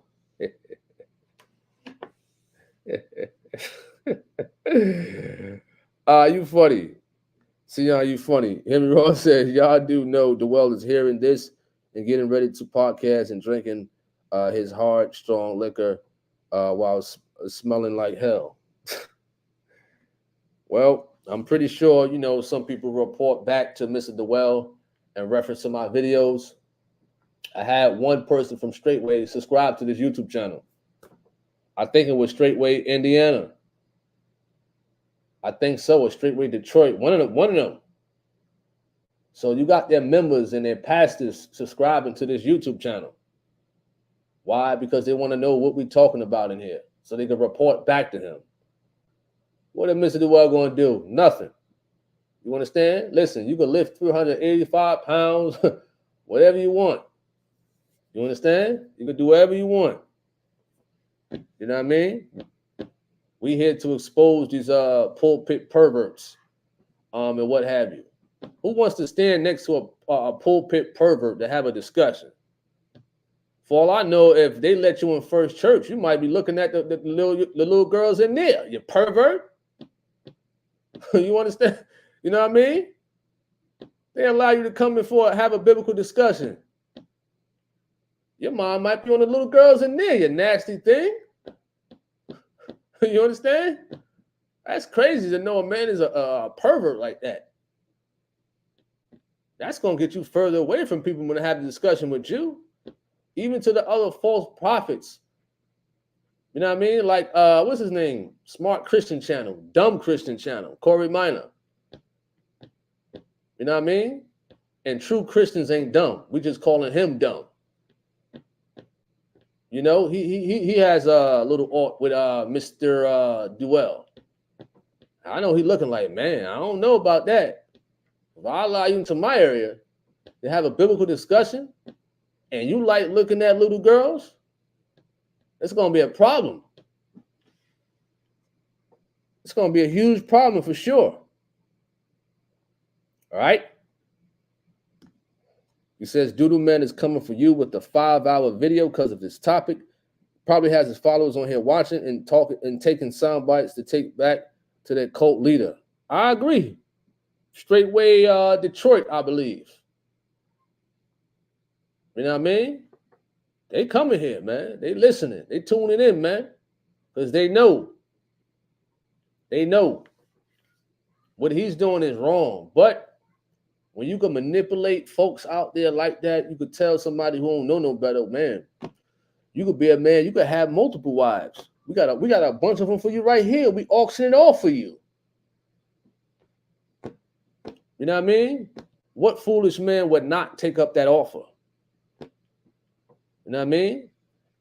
You funny. See, you funny. Henry Ross says, y'all do know Dowell is hearing this and getting ready to podcast and drinking his hard, strong liquor while smelling like hell. Well, I'm pretty sure, some people report back to Mr. Dowell and reference to my videos. I had one person from Straightway subscribe to this YouTube channel. I think it was Straightway, Indiana. I think so, or Straightway, Detroit. One of them. So you got their members and their pastors subscribing to this YouTube channel. Why? Because they want to know what we're talking about in here, so they can report back to him. What is Mr. Dowell going to do? Nothing. You understand? Listen, you can lift 385 pounds, whatever you want. You understand? You can do whatever you want. You know what I mean? We here to expose these pulpit perverts and what have you. Who wants to stand next to a pulpit pervert to have a discussion? For all I know, if they let you in First Church, you might be looking at the little girls in there. You pervert. You understand? You know what I mean? They allow you to come in have a biblical discussion. Your mom might be on the little girls in there, you nasty thing. You understand? That's crazy to know a man is a pervert like that. That's going to get you further away from people when they have a discussion with you. Even to the other false prophets. You know what I mean? Like, what's his name? Smart Christian Channel. Dumb Christian Channel. Corey Minor. You know what I mean? And true Christians ain't dumb. We just calling him dumb. You know, he has a little art with Mr. Dowell. I know he looking like, man, I don't know about that. If I allow you into my area to have a biblical discussion and you like looking at little girls, it's going to be a problem. It's going to be a huge problem for sure. All right? He says, Doodle Man is coming for you with the 5-hour video because of this topic. Probably has his followers on here watching and talking and taking sound bites to take back to their cult leader. I agree. Straightway Detroit, I believe. You know what I mean? They coming here, man. They listening. They tuning in, man. Because they know. They know what he's doing is wrong. But when you can manipulate folks out there like that, you could tell somebody who don't know no better, man. You could be a man. You could have multiple wives. We got a bunch of them for you right here. We auction it off for you. You know what I mean? What foolish man would not take up that offer? You know what I mean?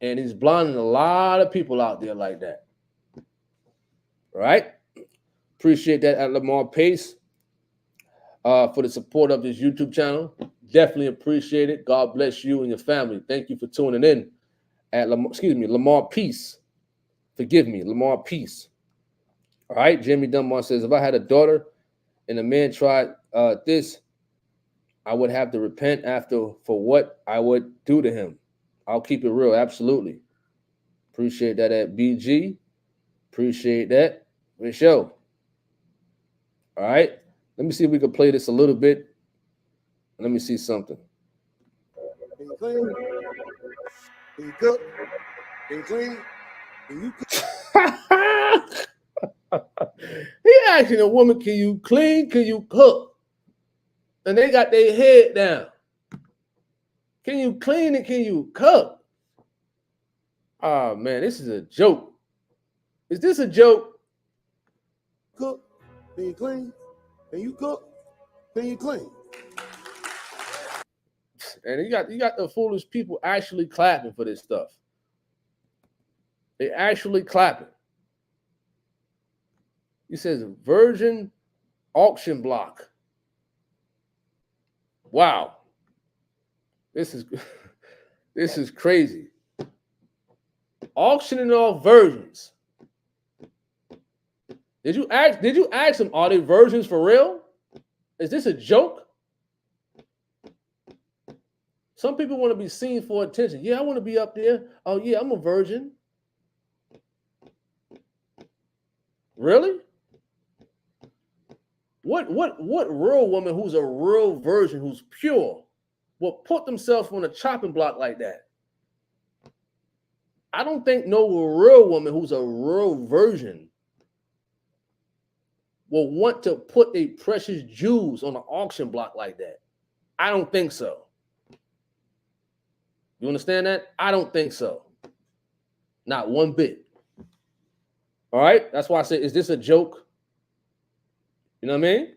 And he's blinding a lot of people out there like that. All right? Appreciate that at Lamar Pace for the support of this YouTube channel. Definitely appreciate it. God bless you and your family. Thank you for tuning in at Lamar Peace. Forgive me, Lamar Peace. All right? Jimmy Dunbar says, if I had a daughter and a man tried this, I would have to repent for what I would do to him. I'll keep it real. Absolutely. Appreciate that at BG. Appreciate that. For sure. All right. Let me see if we can play this a little bit. Let me see something. Can you clean? Can you cook? Can you clean? Can you cook? He asking a woman, can you clean? Can you cook? And they got their head down. Can you clean and can you cook? Oh, man, this is a joke. Is this a joke? cook, then you clean. Then you cook, then you clean. And you got the foolish people actually clapping for this stuff. They actually clapping. He says virgin auction block. Wow. This is crazy. Auctioning off virgins. Did you ask them, are they virgins for real? Is this a joke? Some people want to be seen for attention. Yeah, I want to be up there. Oh yeah, I'm a virgin. Really? What real woman who's a real virgin, who's pure, will put themselves on a chopping block like that? I don't think no real woman who's a real virgin will want to put a precious jewels on an auction block like that. I don't think so. You understand that? I don't think so. Not one bit. All right? That's why I said, is this a joke? You know what I mean?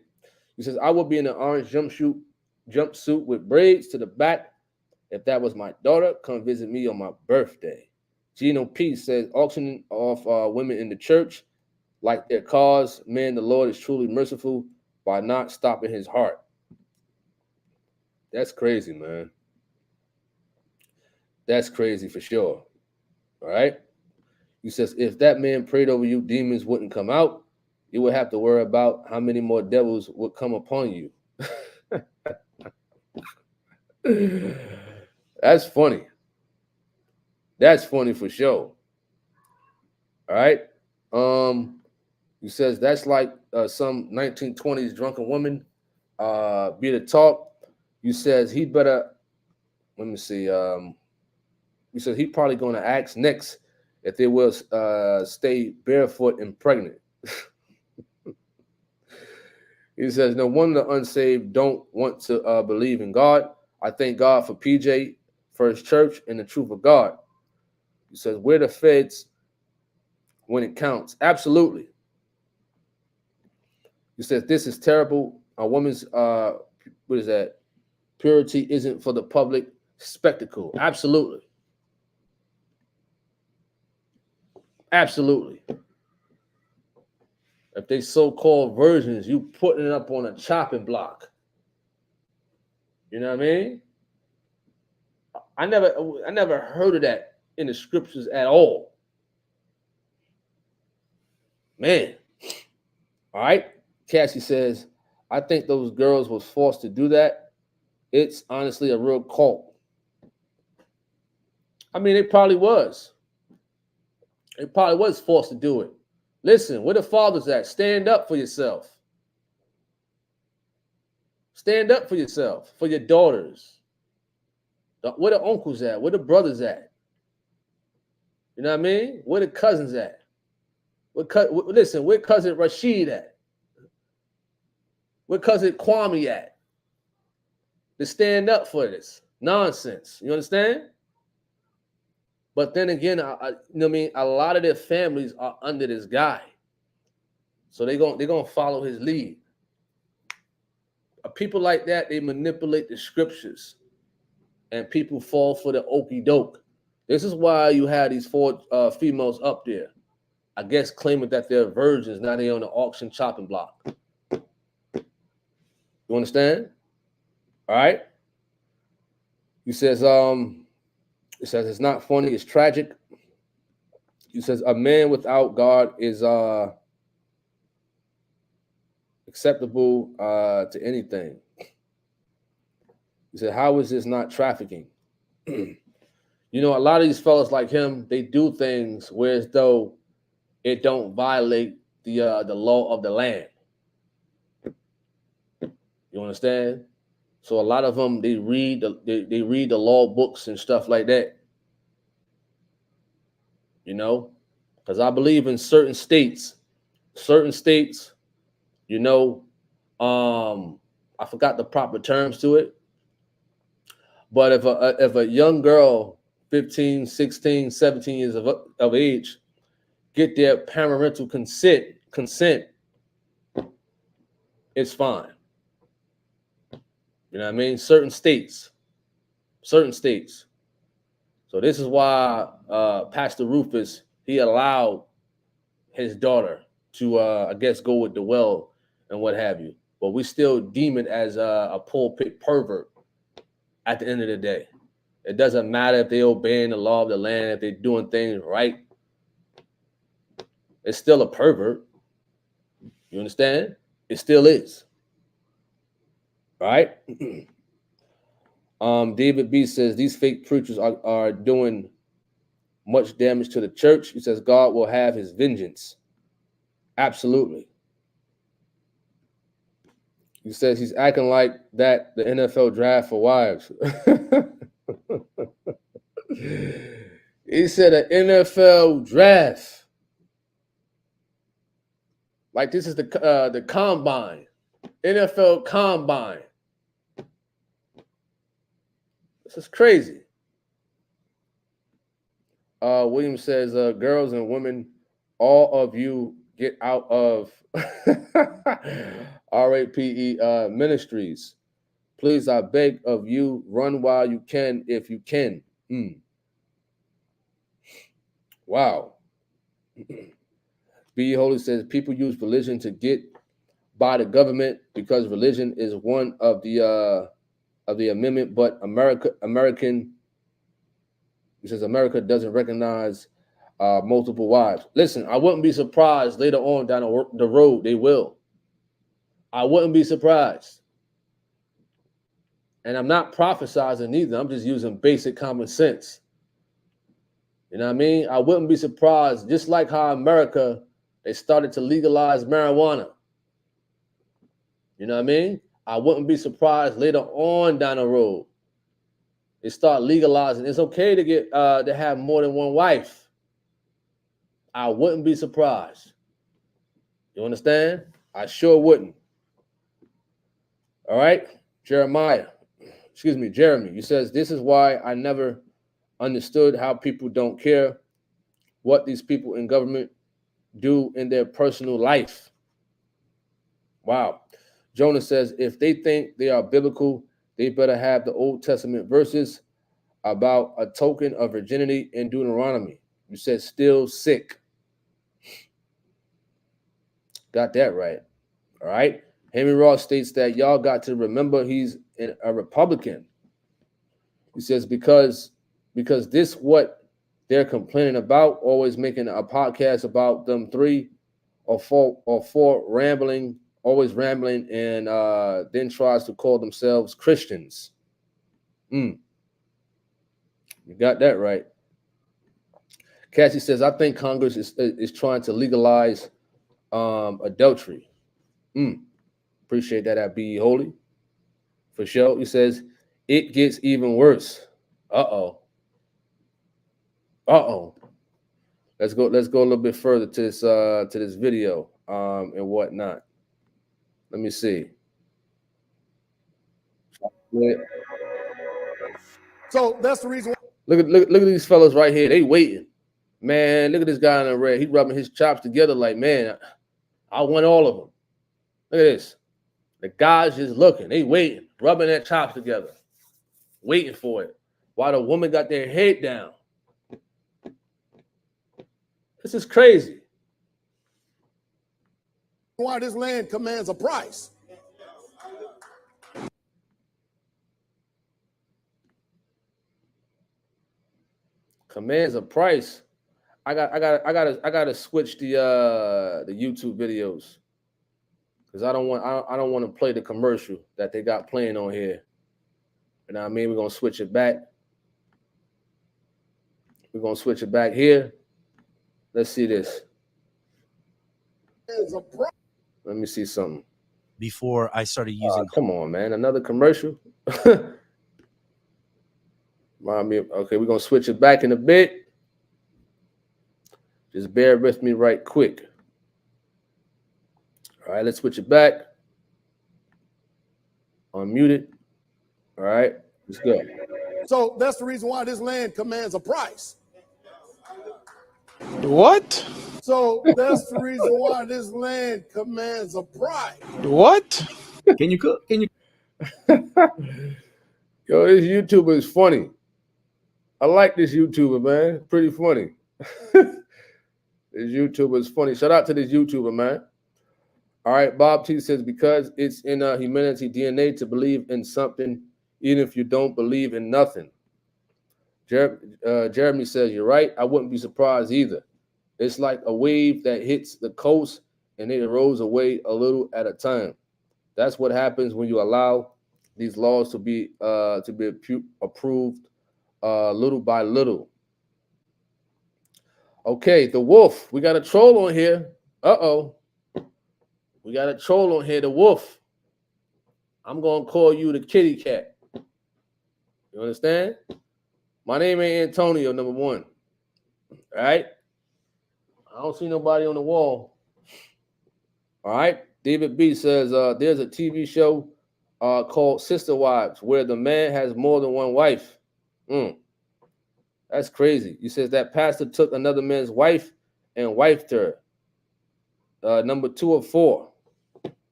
He says, I would be in an orange jumpsuit with braids to the back if that was my daughter. Come visit me on my birthday. Gino P says, auctioning off women in the church like their cause. Man, the Lord is truly merciful by not stopping his heart. That's crazy, man. That's crazy for sure. All right? He says, if that man prayed over you, demons wouldn't come out. You would have to worry about how many more devils would come upon you. That's funny. That's funny for sure. All right. He says that's like some 1920s drunken woman be the talk. He says he better, let me see. He says he's probably going to ask next if they will stay barefoot and pregnant. He says, no wonder the unsaved don't want to believe in God. I thank God for PJ, for his church, and the truth of God. He says, we're the feds when it counts. Absolutely. He says, this is terrible. A woman's, what is that? Purity isn't for the public spectacle. Absolutely. Absolutely. If they so-called virgins, you putting it up on a chopping block. You know what I mean? I never heard of that in the scriptures at all. Man. All right. Cassie says, I think those girls was forced to do that. It's honestly a real cult. I mean, it probably was. It probably was forced to do it. Listen, where the fathers at? Stand up for yourself. Stand up for yourself, for your daughters. Where the uncles at? Where the brothers at? You know what I mean? Where the cousins at? Listen, where cousin Rashid at? Where cousin Kwame at? To stand up for this nonsense. You understand? But then again, you know what I mean? A lot of their families are under this guy. So they're gonna follow his lead. People like that, they manipulate the scriptures. And people fall for the okie doke. This is why you have these 4 females up there. I guess claiming that they're virgins. Now they're on the auction chopping block. You understand? All right. He says, it says it's not funny, it's tragic. He says a man without God is acceptable to anything. He said, how is this not trafficking? You know, a lot of these fellas like him, they do things whereas though it don't violate the law of the land. You understand? So a lot of them, they read the law books and stuff like that. You know, because I believe in certain states, you know, I forgot the proper terms to it. But if a young girl, 15, 16, 17 years of age, get their parental consent, it's fine. You know what I mean? Certain states. So this is why Pastor Rufus, he allowed his daughter to, I guess, go with Dowell and what have you. But we still deem it as a pulpit pervert at the end of the day. It doesn't matter if they're obeying the law of the land, if they're doing things right. It's still a pervert. You understand? It still is. Right? David B says these fake preachers are doing much damage to the church. He says God will have his vengeance. Absolutely. He says he's acting like that the NFL draft for wives. He said an NFL draft. Like this is the combine. NFL combine. This is crazy. William says, girls and women, all of you get out of RAPE ministries. Please, I beg of you, run while you can, if you can. Wow. B. Holy says, people use religion to get by the government because religion is one of the amendment, but American, he says America doesn't recognize multiple wives. Listen, I wouldn't be surprised later on down the road they will. I wouldn't be surprised. And I'm not prophesizing either. I'm just using basic common sense. You know what I mean? I wouldn't be surprised, just like how America, they started to legalize marijuana. You know what I mean? I wouldn't be surprised later on down the road they start legalizing. It's okay to get to have more than one wife. I wouldn't be surprised. You understand? I sure wouldn't. All right, Jeremy. He says, this is why I never understood how people don't care what these people in government do in their personal life. Wow. Jonah says, if they think they are biblical, they better have the Old Testament verses about a token of virginity in Deuteronomy. You said still sick. Got that right. All right. Henry Ross states that y'all got to remember he's a Republican. He says because this what they're complaining about, always making a podcast about them 3 or 4 rambling, always rambling, and then tries to call themselves Christians. You got that right. Cassie says, I think Congress is trying to legalize adultery. Appreciate that at Be Holy. For sure. He says, it gets even worse. Uh-oh. Let's go a little bit further to this video and whatnot. Let me see. So that's the reason. Look at these fellas right here. They waiting. Man, look at this guy in the red. He rubbing his chops together like, man, I want all of them. Look at this. The guys just looking. They waiting, rubbing their chops together, waiting for it. While the woman got their head down. This is crazy. Why this land commands a price. Commands a price. I gotta switch the YouTube videos because I don't want to play the commercial that they got playing on here. You know what I mean? We're gonna switch it back. We're gonna switch it back here. Let's see this. Let me see something. Before I started using. Come on, man! Another commercial. Okay, we're gonna switch it back in a bit. Just bear with me right quick. All right, let's switch it back. Unmute it. All right, let's go. So that's the reason why this land commands a price. What? So that's the reason why this land commands a price. What? Can you cook? Can you? Yo, this YouTuber is funny. I like this YouTuber, man. Pretty funny. This YouTuber is funny. Shout out to this YouTuber, man. All right, Bob T says, because it's in humanity DNA to believe in something, even if you don't believe in nothing. Jeremy says, you're right. I wouldn't be surprised either. It's like a wave that hits the coast and it erodes away a little at a time. That's what happens when you allow these laws to be approved little by little. Okay, the wolf. We got a troll on here. Uh-oh. We got a troll on here, the wolf. I'm going to call you the kitty cat. You understand? My name ain't Antonio, number one. All right? I don't see nobody on the wall. All right? David B says, there's a TV show called Sister Wives where the man has more than one wife. That's crazy. He says that pastor took another man's wife and wifed her. Number 2 of 4.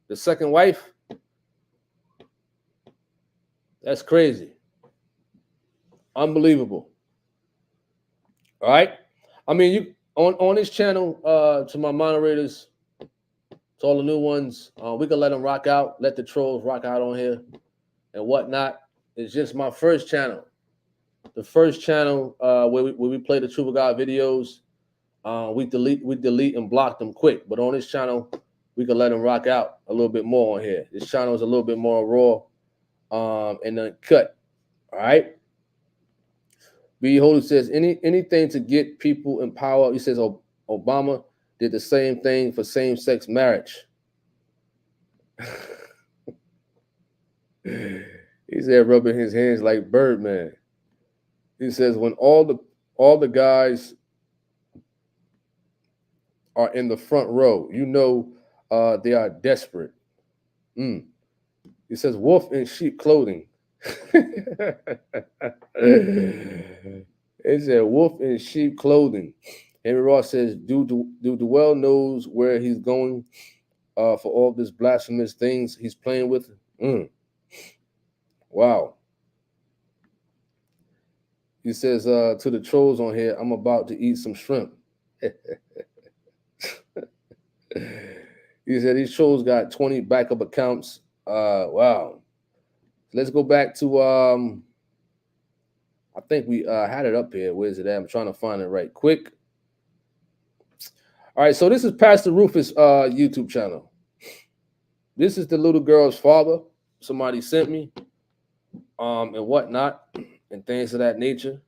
The second wife? That's crazy. Unbelievable. All right? I mean, you on this channel, to my moderators, to all the new ones, we can let them rock out, let the trolls rock out on here and whatnot. It's just my first channel. The first channel where we play the Truth of God videos. We delete and block them quick. But on this channel, we can let them rock out a little bit more on here. This channel is a little bit more raw and uncut. All right. B. Holder says anything to get people in power. He says Obama did the same thing for same-sex marriage. He said rubbing his hands like Birdman. He says when all the guys are in the front row, you know they are desperate. He says wolf in sheep clothing. It said wolf in sheep clothing. Henry Ross says, do Dowell knows where he's going for all this blasphemous things he's playing with? Wow. He says to the trolls on here, I'm about to eat some shrimp. He said these trolls got 20 backup accounts. Wow. Let's go back to I think we had it up here. Where's it at? I'm trying to find it right quick. All right, so this is Pastor Rufus' YouTube channel. This is the little girl's father. Somebody sent me, and whatnot, and things of that nature.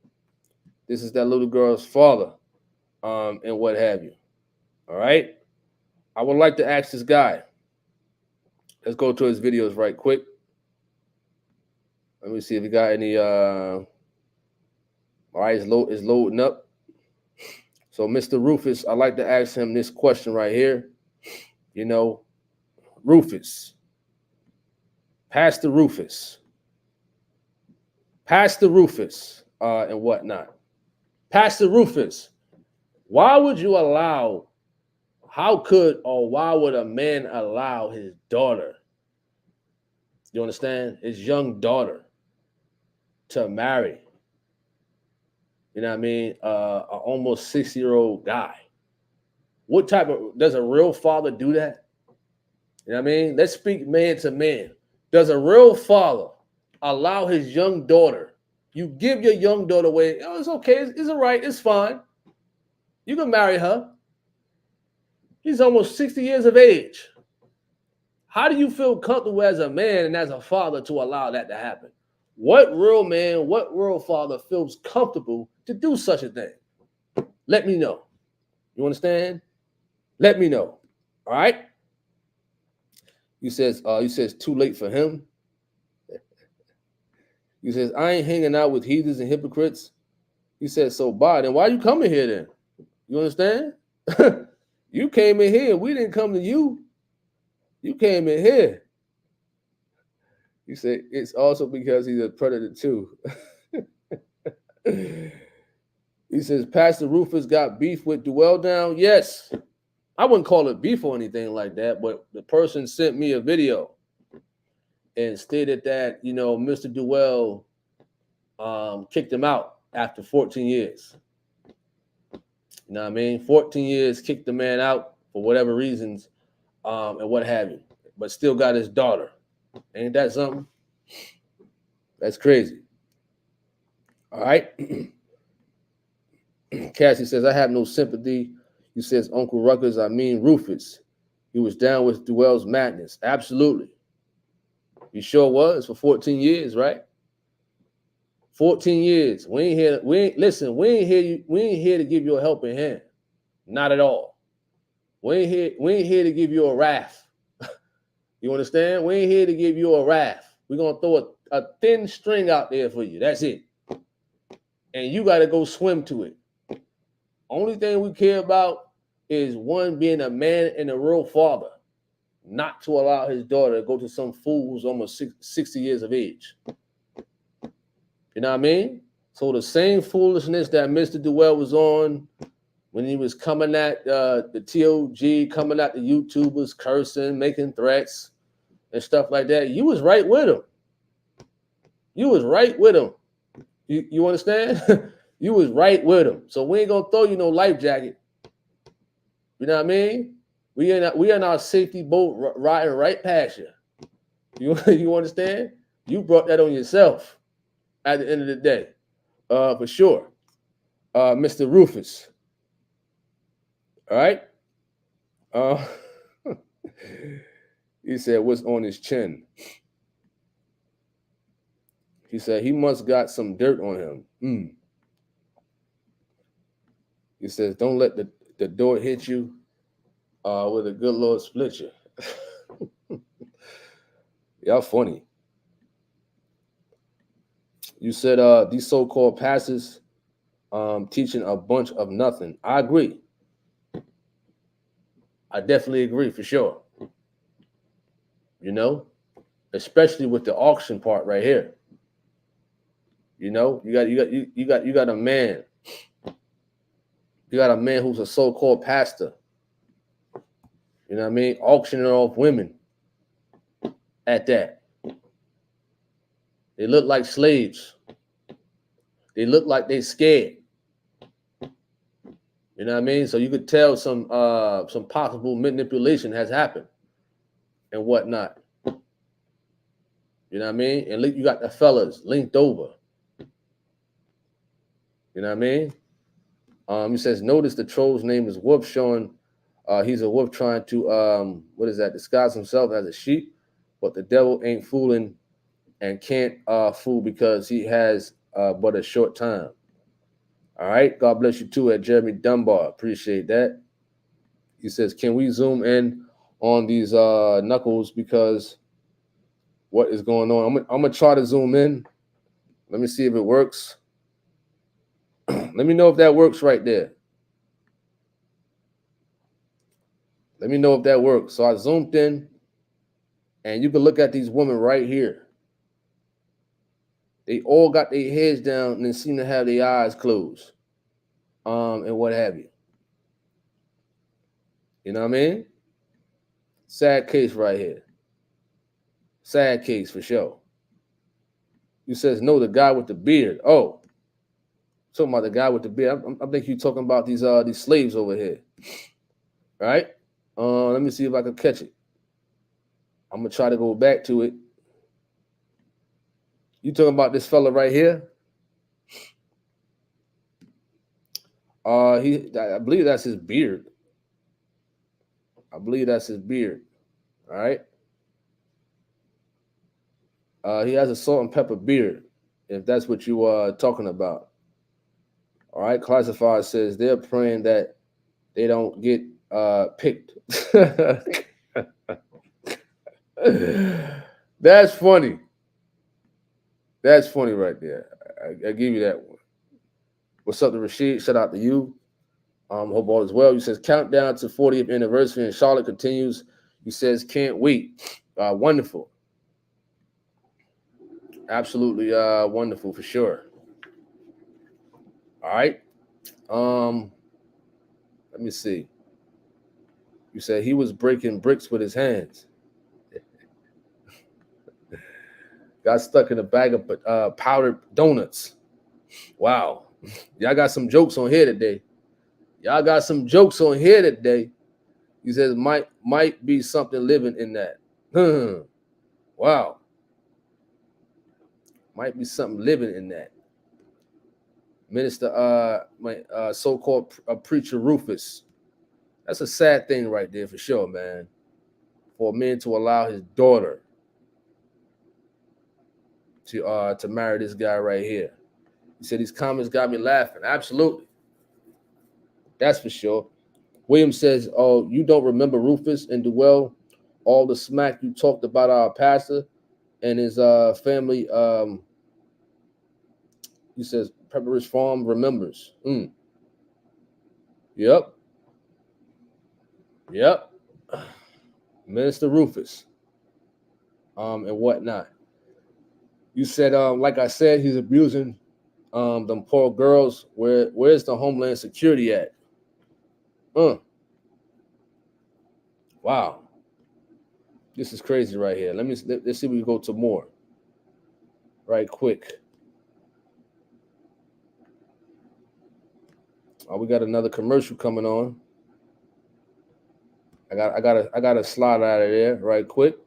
This is that little girl's father, and what have you. All right. I would like to ask this guy. Let's go to his videos right quick. Let me see if he got any. All right, it's loading up. So, Mr. Rufus, I'd like to ask him this question right here. You know, Rufus, Pastor Rufus, and whatnot. Pastor Rufus, why would you allow? How could or why would a man allow his daughter? You understand? His young daughter to marry. You know what I mean? An almost 60-year-old guy. What type of, does a real father do that? You know what I mean? Let's speak man to man. Does a real father allow his young daughter? You give your young daughter away. Oh, it's okay. It's all right. It's fine. You can marry her. He's almost 60 years of age. How do you feel comfortable as a man and as a father to allow that to happen? What real man, what real father feels comfortable to do such a thing? Let me know. You understand? Let me know. All right? You says too late for him. He says, I ain't hanging out with heathens and hypocrites. He says, so bye. Then why you coming here then? You understand? You came in here. We didn't come to you. You came in here. You say it's also because he's a predator too. He says, Pastor Rufus got beef with Dwell down. Yes. I wouldn't call it beef or anything like that, but the person sent me a video and stated that, Mr. Dwell kicked him out after 14 years. You know what I mean? 14 years, kicked the man out for whatever reasons, and what have you, but still got his daughter. Ain't that something? That's crazy. All right. Cassie says, I have no sympathy. He says, Uncle Ruckus, I mean Rufus. He was down with Dwell's madness. Absolutely. He sure was for 14 years, right? 14 years. We ain't here to give you a helping hand. Not at all. We ain't here to give you a raft. You understand? We ain't here to give you a raft. We're gonna throw a thin string out there for you. That's it. And you gotta go swim to it. Only thing we care about is one being a man and a real father, not to allow his daughter to go to some fool who's almost 60 years of age. You know what I mean? So the same foolishness that Mr. Dwell was on when he was coming at the TOG, coming at the YouTubers, cursing, making threats and stuff like that, you was right with him. You was right with him. You understand? You was right with him. So we ain't gonna throw you no life jacket. You know what I mean? We in our safety boat riding right past you. You understand? You brought that on yourself at the end of the day. For sure. Mr. Rufus. All right. He said, what's on his chin? He said, he must got some dirt on him. He says, don't let the door hit you with a good Lord split you. Y'all funny. You said these so-called pastors teaching a bunch of nothing. I agree. I definitely agree for sure. Especially with the auction part right here. You got a man. You got a man who's a so-called pastor. You know what I mean? Auctioning off women at that. They look like slaves. They look like they scared. You know what I mean? So you could tell some possible manipulation has happened and whatnot. You know what I mean? And you got the fellas linked over. You know what I mean? He says, notice the troll's name is Wolf, showing he's a wolf trying to, disguise himself as a sheep, but the devil ain't fooling and can't fool because he has but a short time. All right. God bless you too at Jeremy Dunbar. Appreciate that. He says, can we zoom in on these knuckles because what is going on? I'm going to try to zoom in. Let me see if it works. Let me know if that works right there. Let me know if that works. So I zoomed in, and you can look at these women right here. They all got their heads down and they seem to have their eyes closed, and what have you. You know what I mean? Sad case right here. Sad case for sure. You says, no, the guy with the beard. Oh, talking about the guy with the beard. I think you're talking about these slaves over here. Right? Let me see if I can catch it. I'm going to try to go back to it. You talking about this fella right here? I believe that's his beard. I believe that's his beard. All right. He has a salt and pepper beard, if that's what you are talking about. All right. Classifier says they're praying that they don't get picked. That's funny. That's funny right there. I give you that one. What's up to Rashid? Shout out to you. Hope all is well. He says, countdown to 40th anniversary in Charlotte continues. He says, can't wait. Wonderful. Absolutely wonderful for sure. All right. Let me see. You said he was breaking bricks with his hands. Got stuck in a bag of powdered donuts. Wow. Y'all got some jokes on here today. He says might be something living in that. Wow. Might be something living in that. Minister, my so-called preacher Rufus. That's a sad thing right there for sure, man. For a man to allow his daughter to marry this guy right here. He said these comments got me laughing. Absolutely. That's for sure. William says, oh, you don't remember Rufus and Dowell, all the smack you talked about our pastor and his family. He says, Pepperidge Farm remembers. Yep. Minister Rufus. And whatnot. You said, like I said, he's abusing them poor girls. Where's the Homeland Security at? Wow. This is crazy right here. Let's see if we can go to more. Right quick. We got another commercial coming on. I got a slide out of there right quick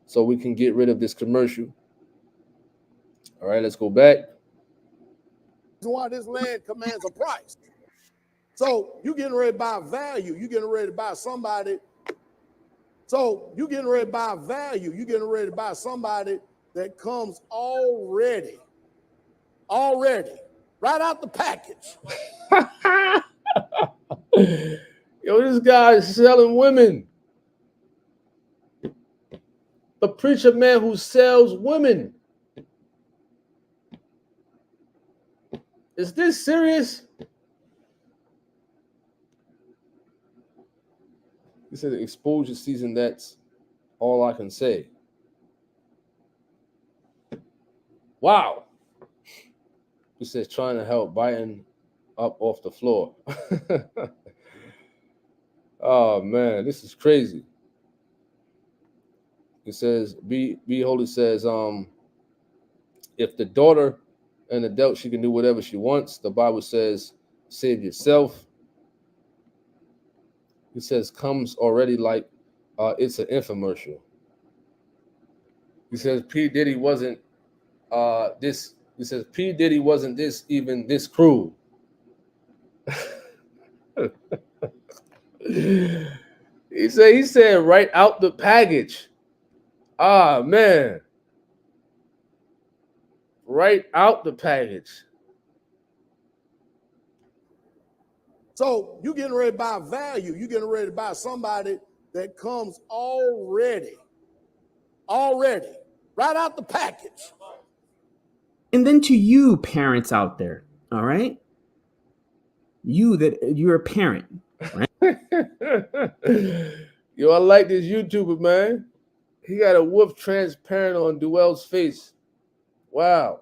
so we can get rid of this commercial. All right, let's go back. Why this land commands a price. So you getting ready to buy value. You getting ready to buy somebody. So you getting ready to buy value. You getting ready to buy somebody that comes already, right out the package. Yo, this guy is selling women. The preacher man who sells women. Is this serious? He said exposure season, that's all I can say. Wow. He says trying to help Biden up off the floor. Oh man, this is crazy. It says, Be Holy says, if the daughter an adult, she can do whatever she wants. The Bible says, save yourself. It says, comes already like it's an infomercial. He says, P. Diddy wasn't this. He says, P. Diddy wasn't this even this cruel. He said right out the package. Ah, man. Right out the package. So you getting ready to buy value. You getting ready to buy somebody that comes already, right out the package. And then to you parents out there, all right? You're a parent, right? Yo, I like this YouTuber, man. He got a wolf transparent on Dowell's face. Wow.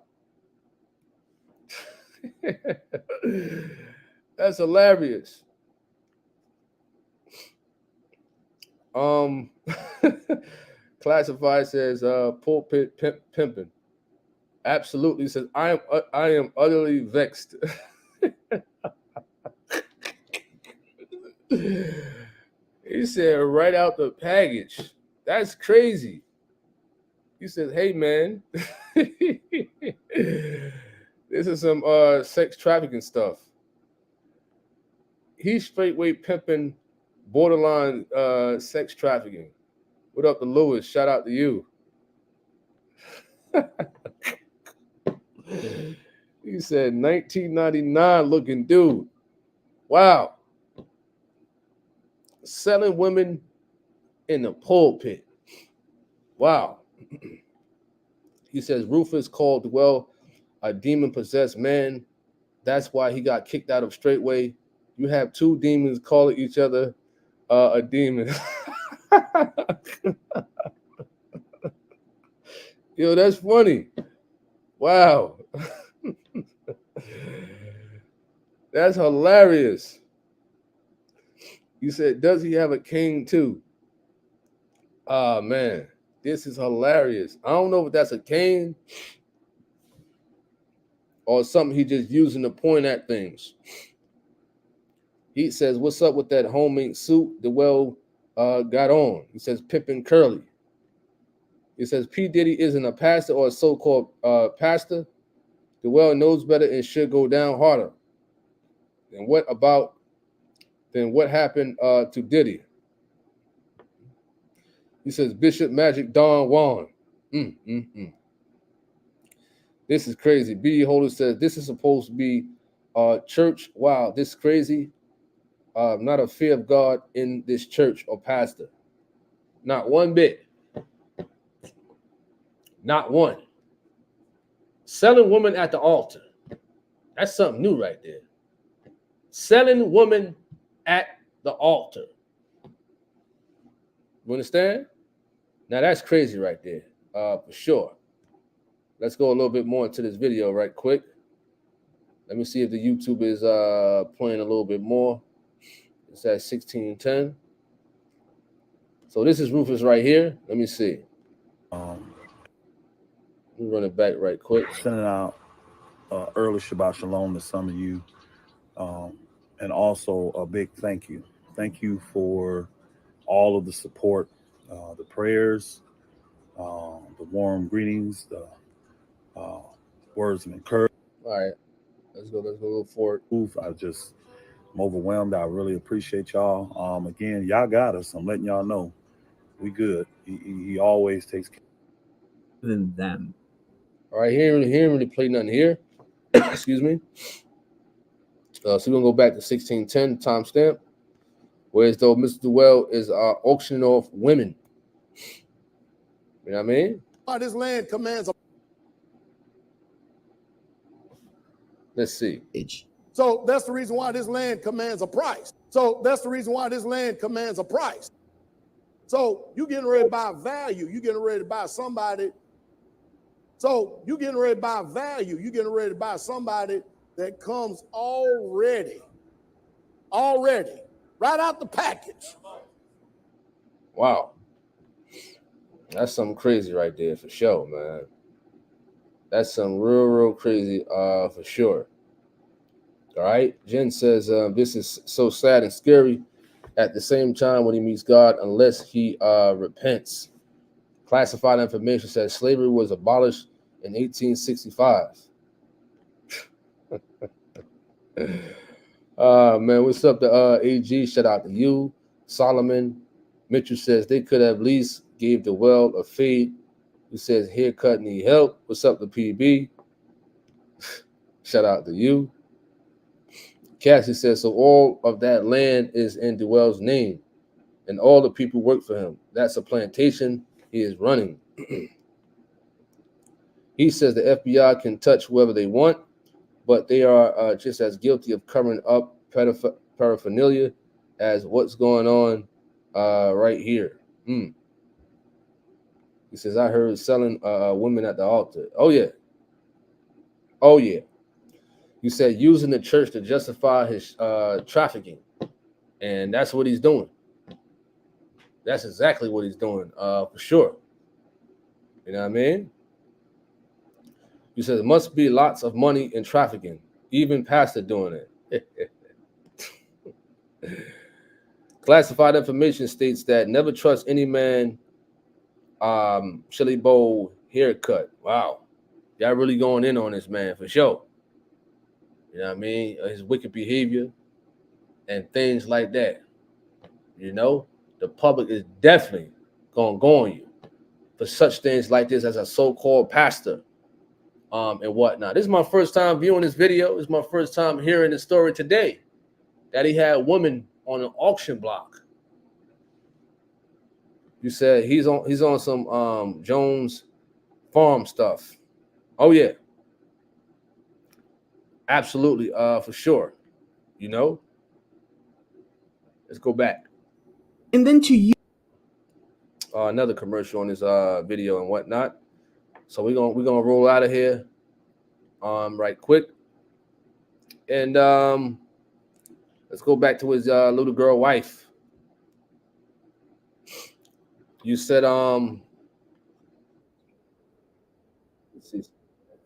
That's hilarious. Classified says pulpit pimping. Absolutely says I am utterly vexed. He said right out the package. That's crazy. He says, hey man, this is some sex trafficking stuff. He's straightway pimping, borderline sex trafficking. What up to Lewis? Shout out to you. He said 1999 looking dude. Wow. Selling women in the pulpit. Wow. He says Rufus called Dowell a demon-possessed man. That's why he got kicked out of Straightway. You have two demons calling each other a demon. Yo, that's funny. Wow. That's hilarious. You said, does he have a cane too? Ah, man, this is hilarious. I don't know if that's a cane or something he just using to point at things. He says, what's up with that homemade suit Dowell got on? He says, pimpin' curly. He says, P. Diddy isn't a pastor or a so-called pastor. Dowell knows better and should go down harder. And what happened to Diddy? He says, Bishop Magic Don Juan. This is crazy. B. Holder says, this is supposed to be church. Wow, this is crazy. Not a fear of God in this church or pastor. Not one bit. Not one. Selling women at the altar. That's something new right there. Selling women at the altar. You understand? Now that's crazy right there, for sure. Let's go a little bit more into this video right quick. Let me see if the YouTube is playing a little bit more. It's at 16:10. So this is Rufus right here. Let me see. Let me run it back right quick. Sending out early Shabbat Shalom to some of you. And also a big thank you. Thank you for all of the support, the prayers, the warm greetings, the words of encouragement. All right. Let's go for it. I'm overwhelmed. I really appreciate y'all. Again, y'all got us. I'm letting y'all know we good. He always takes care Than them. All right, he ain't really play nothing here. Excuse me. So we're gonna go back to 16:10 timestamp. Whereas though Mr. Dowell is auctioning off women. You know what I mean? This land commands a. Let's see. So that's the reason why this land commands a price. So you getting ready to buy value. You getting ready to buy somebody. So you getting ready to buy value. You getting ready to buy somebody that comes already, right out the package. Wow. That's something crazy right there for sure, man. That's some real crazy for sure. All right. Jen says this is so sad and scary at the same time when he meets God unless he repents. Classified information says slavery was abolished in 1865. Man, what's up to AG? Shout out to you. Solomon Mitchell says they could have at least gave Dowell a fade. Who says haircut need help? What's up to PB? Shout out to you. Cassie says so all of that land is in Dowell's name and all the people work for him. That's a plantation he is running. He says the FBI can touch whoever they want, but they are just as guilty of covering up paraphernalia as what's going on right here. He says, I heard selling women at the altar. Oh, yeah. You said using the church to justify his trafficking. And that's what he's doing. That's exactly what he's doing, for sure. You know what I mean? You said there must be lots of money in trafficking. Even pastor doing it. Classified information states that never trust any man. Chili bowl haircut. Wow. Y'all really going in on this man for sure. You know what I mean? His wicked behavior and things like that. You know, the public is definitely going to go on you for such things like this as a so-called pastor and whatnot. This is my first time viewing this video. This is my first time hearing the story today that he had women on an auction block. You said he's on some Jones Farm stuff. Oh yeah. Absolutely, for sure. You know? Let's go back. And then to you. Another commercial on this video and whatnot. So we're gonna roll out of here right quick. And Let's go back to his little girl wife. You said, let's see,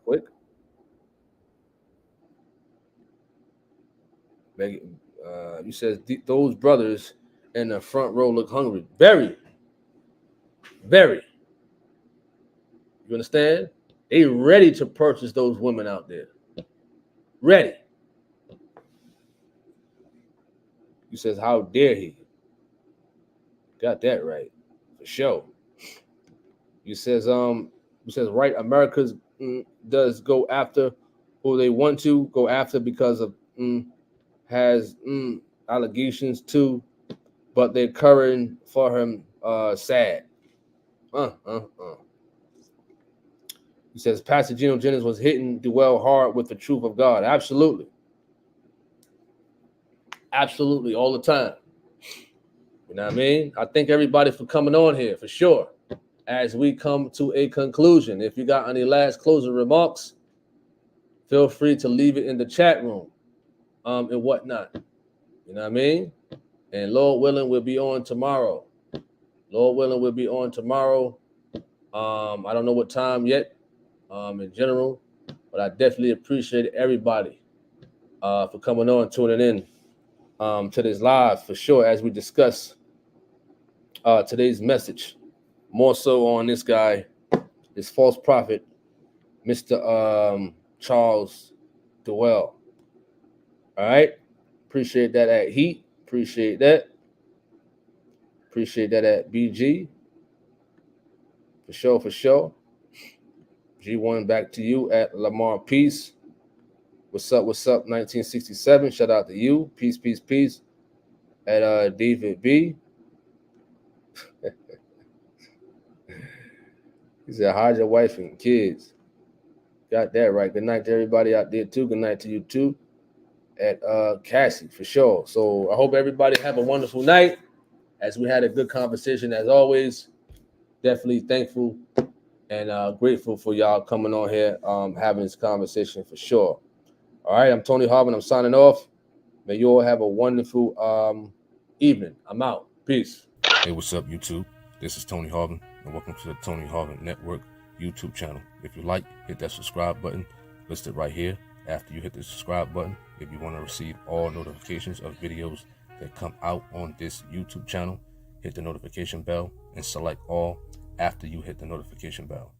quick. You said those brothers in the front row look hungry. Very. Very. You understand? They ready to purchase those women out there. Ready. You says, how dare he? Got that right. For sure. You says, right, America's does go after who they want to go after because of has allegations too, but they're covering for him sad. He says Pastor Gino Jennings was hitting Dowell hard with the truth of God. Absolutely. Absolutely, all the time. You know what I mean? I thank everybody for coming on here, for sure. As we come to a conclusion, if you got any last closing remarks, feel free to leave it in the chat room and whatnot. You know what I mean? And Lord willing, we'll be on tomorrow. Lord willing, we'll be on tomorrow. I don't know what time yet in general, but I definitely appreciate everybody for coming on, tuning in to this live for sure as we discuss today's message. More so on this guy, this false prophet, Mr. Charles Dowell. All right. Appreciate that at Heat. Appreciate that. Appreciate that at BG. For sure, for sure. G1 back to you at Lamar Peace. What's up, 1967. Shout out to you. Peace, peace, peace. At David B. He said, hide your wife and kids. Got that right. Good night to everybody out there too. Good night to you too. At Cassie, for sure. So I hope everybody have a wonderful night. As we had a good conversation as always. Definitely thankful and grateful for y'all coming on here, having this conversation for sure. All right, I'm Tony Harvin. I'm signing off. May you all have a wonderful evening. I'm out. Peace. Hey, what's up, YouTube? This is Tony Harvin, and welcome to the Tony Harvin Network YouTube channel. If you like, hit that subscribe button listed right here. After you hit the subscribe button, if you want to receive all notifications of videos that come out on this YouTube channel, hit the notification bell and select all after you hit the notification bell.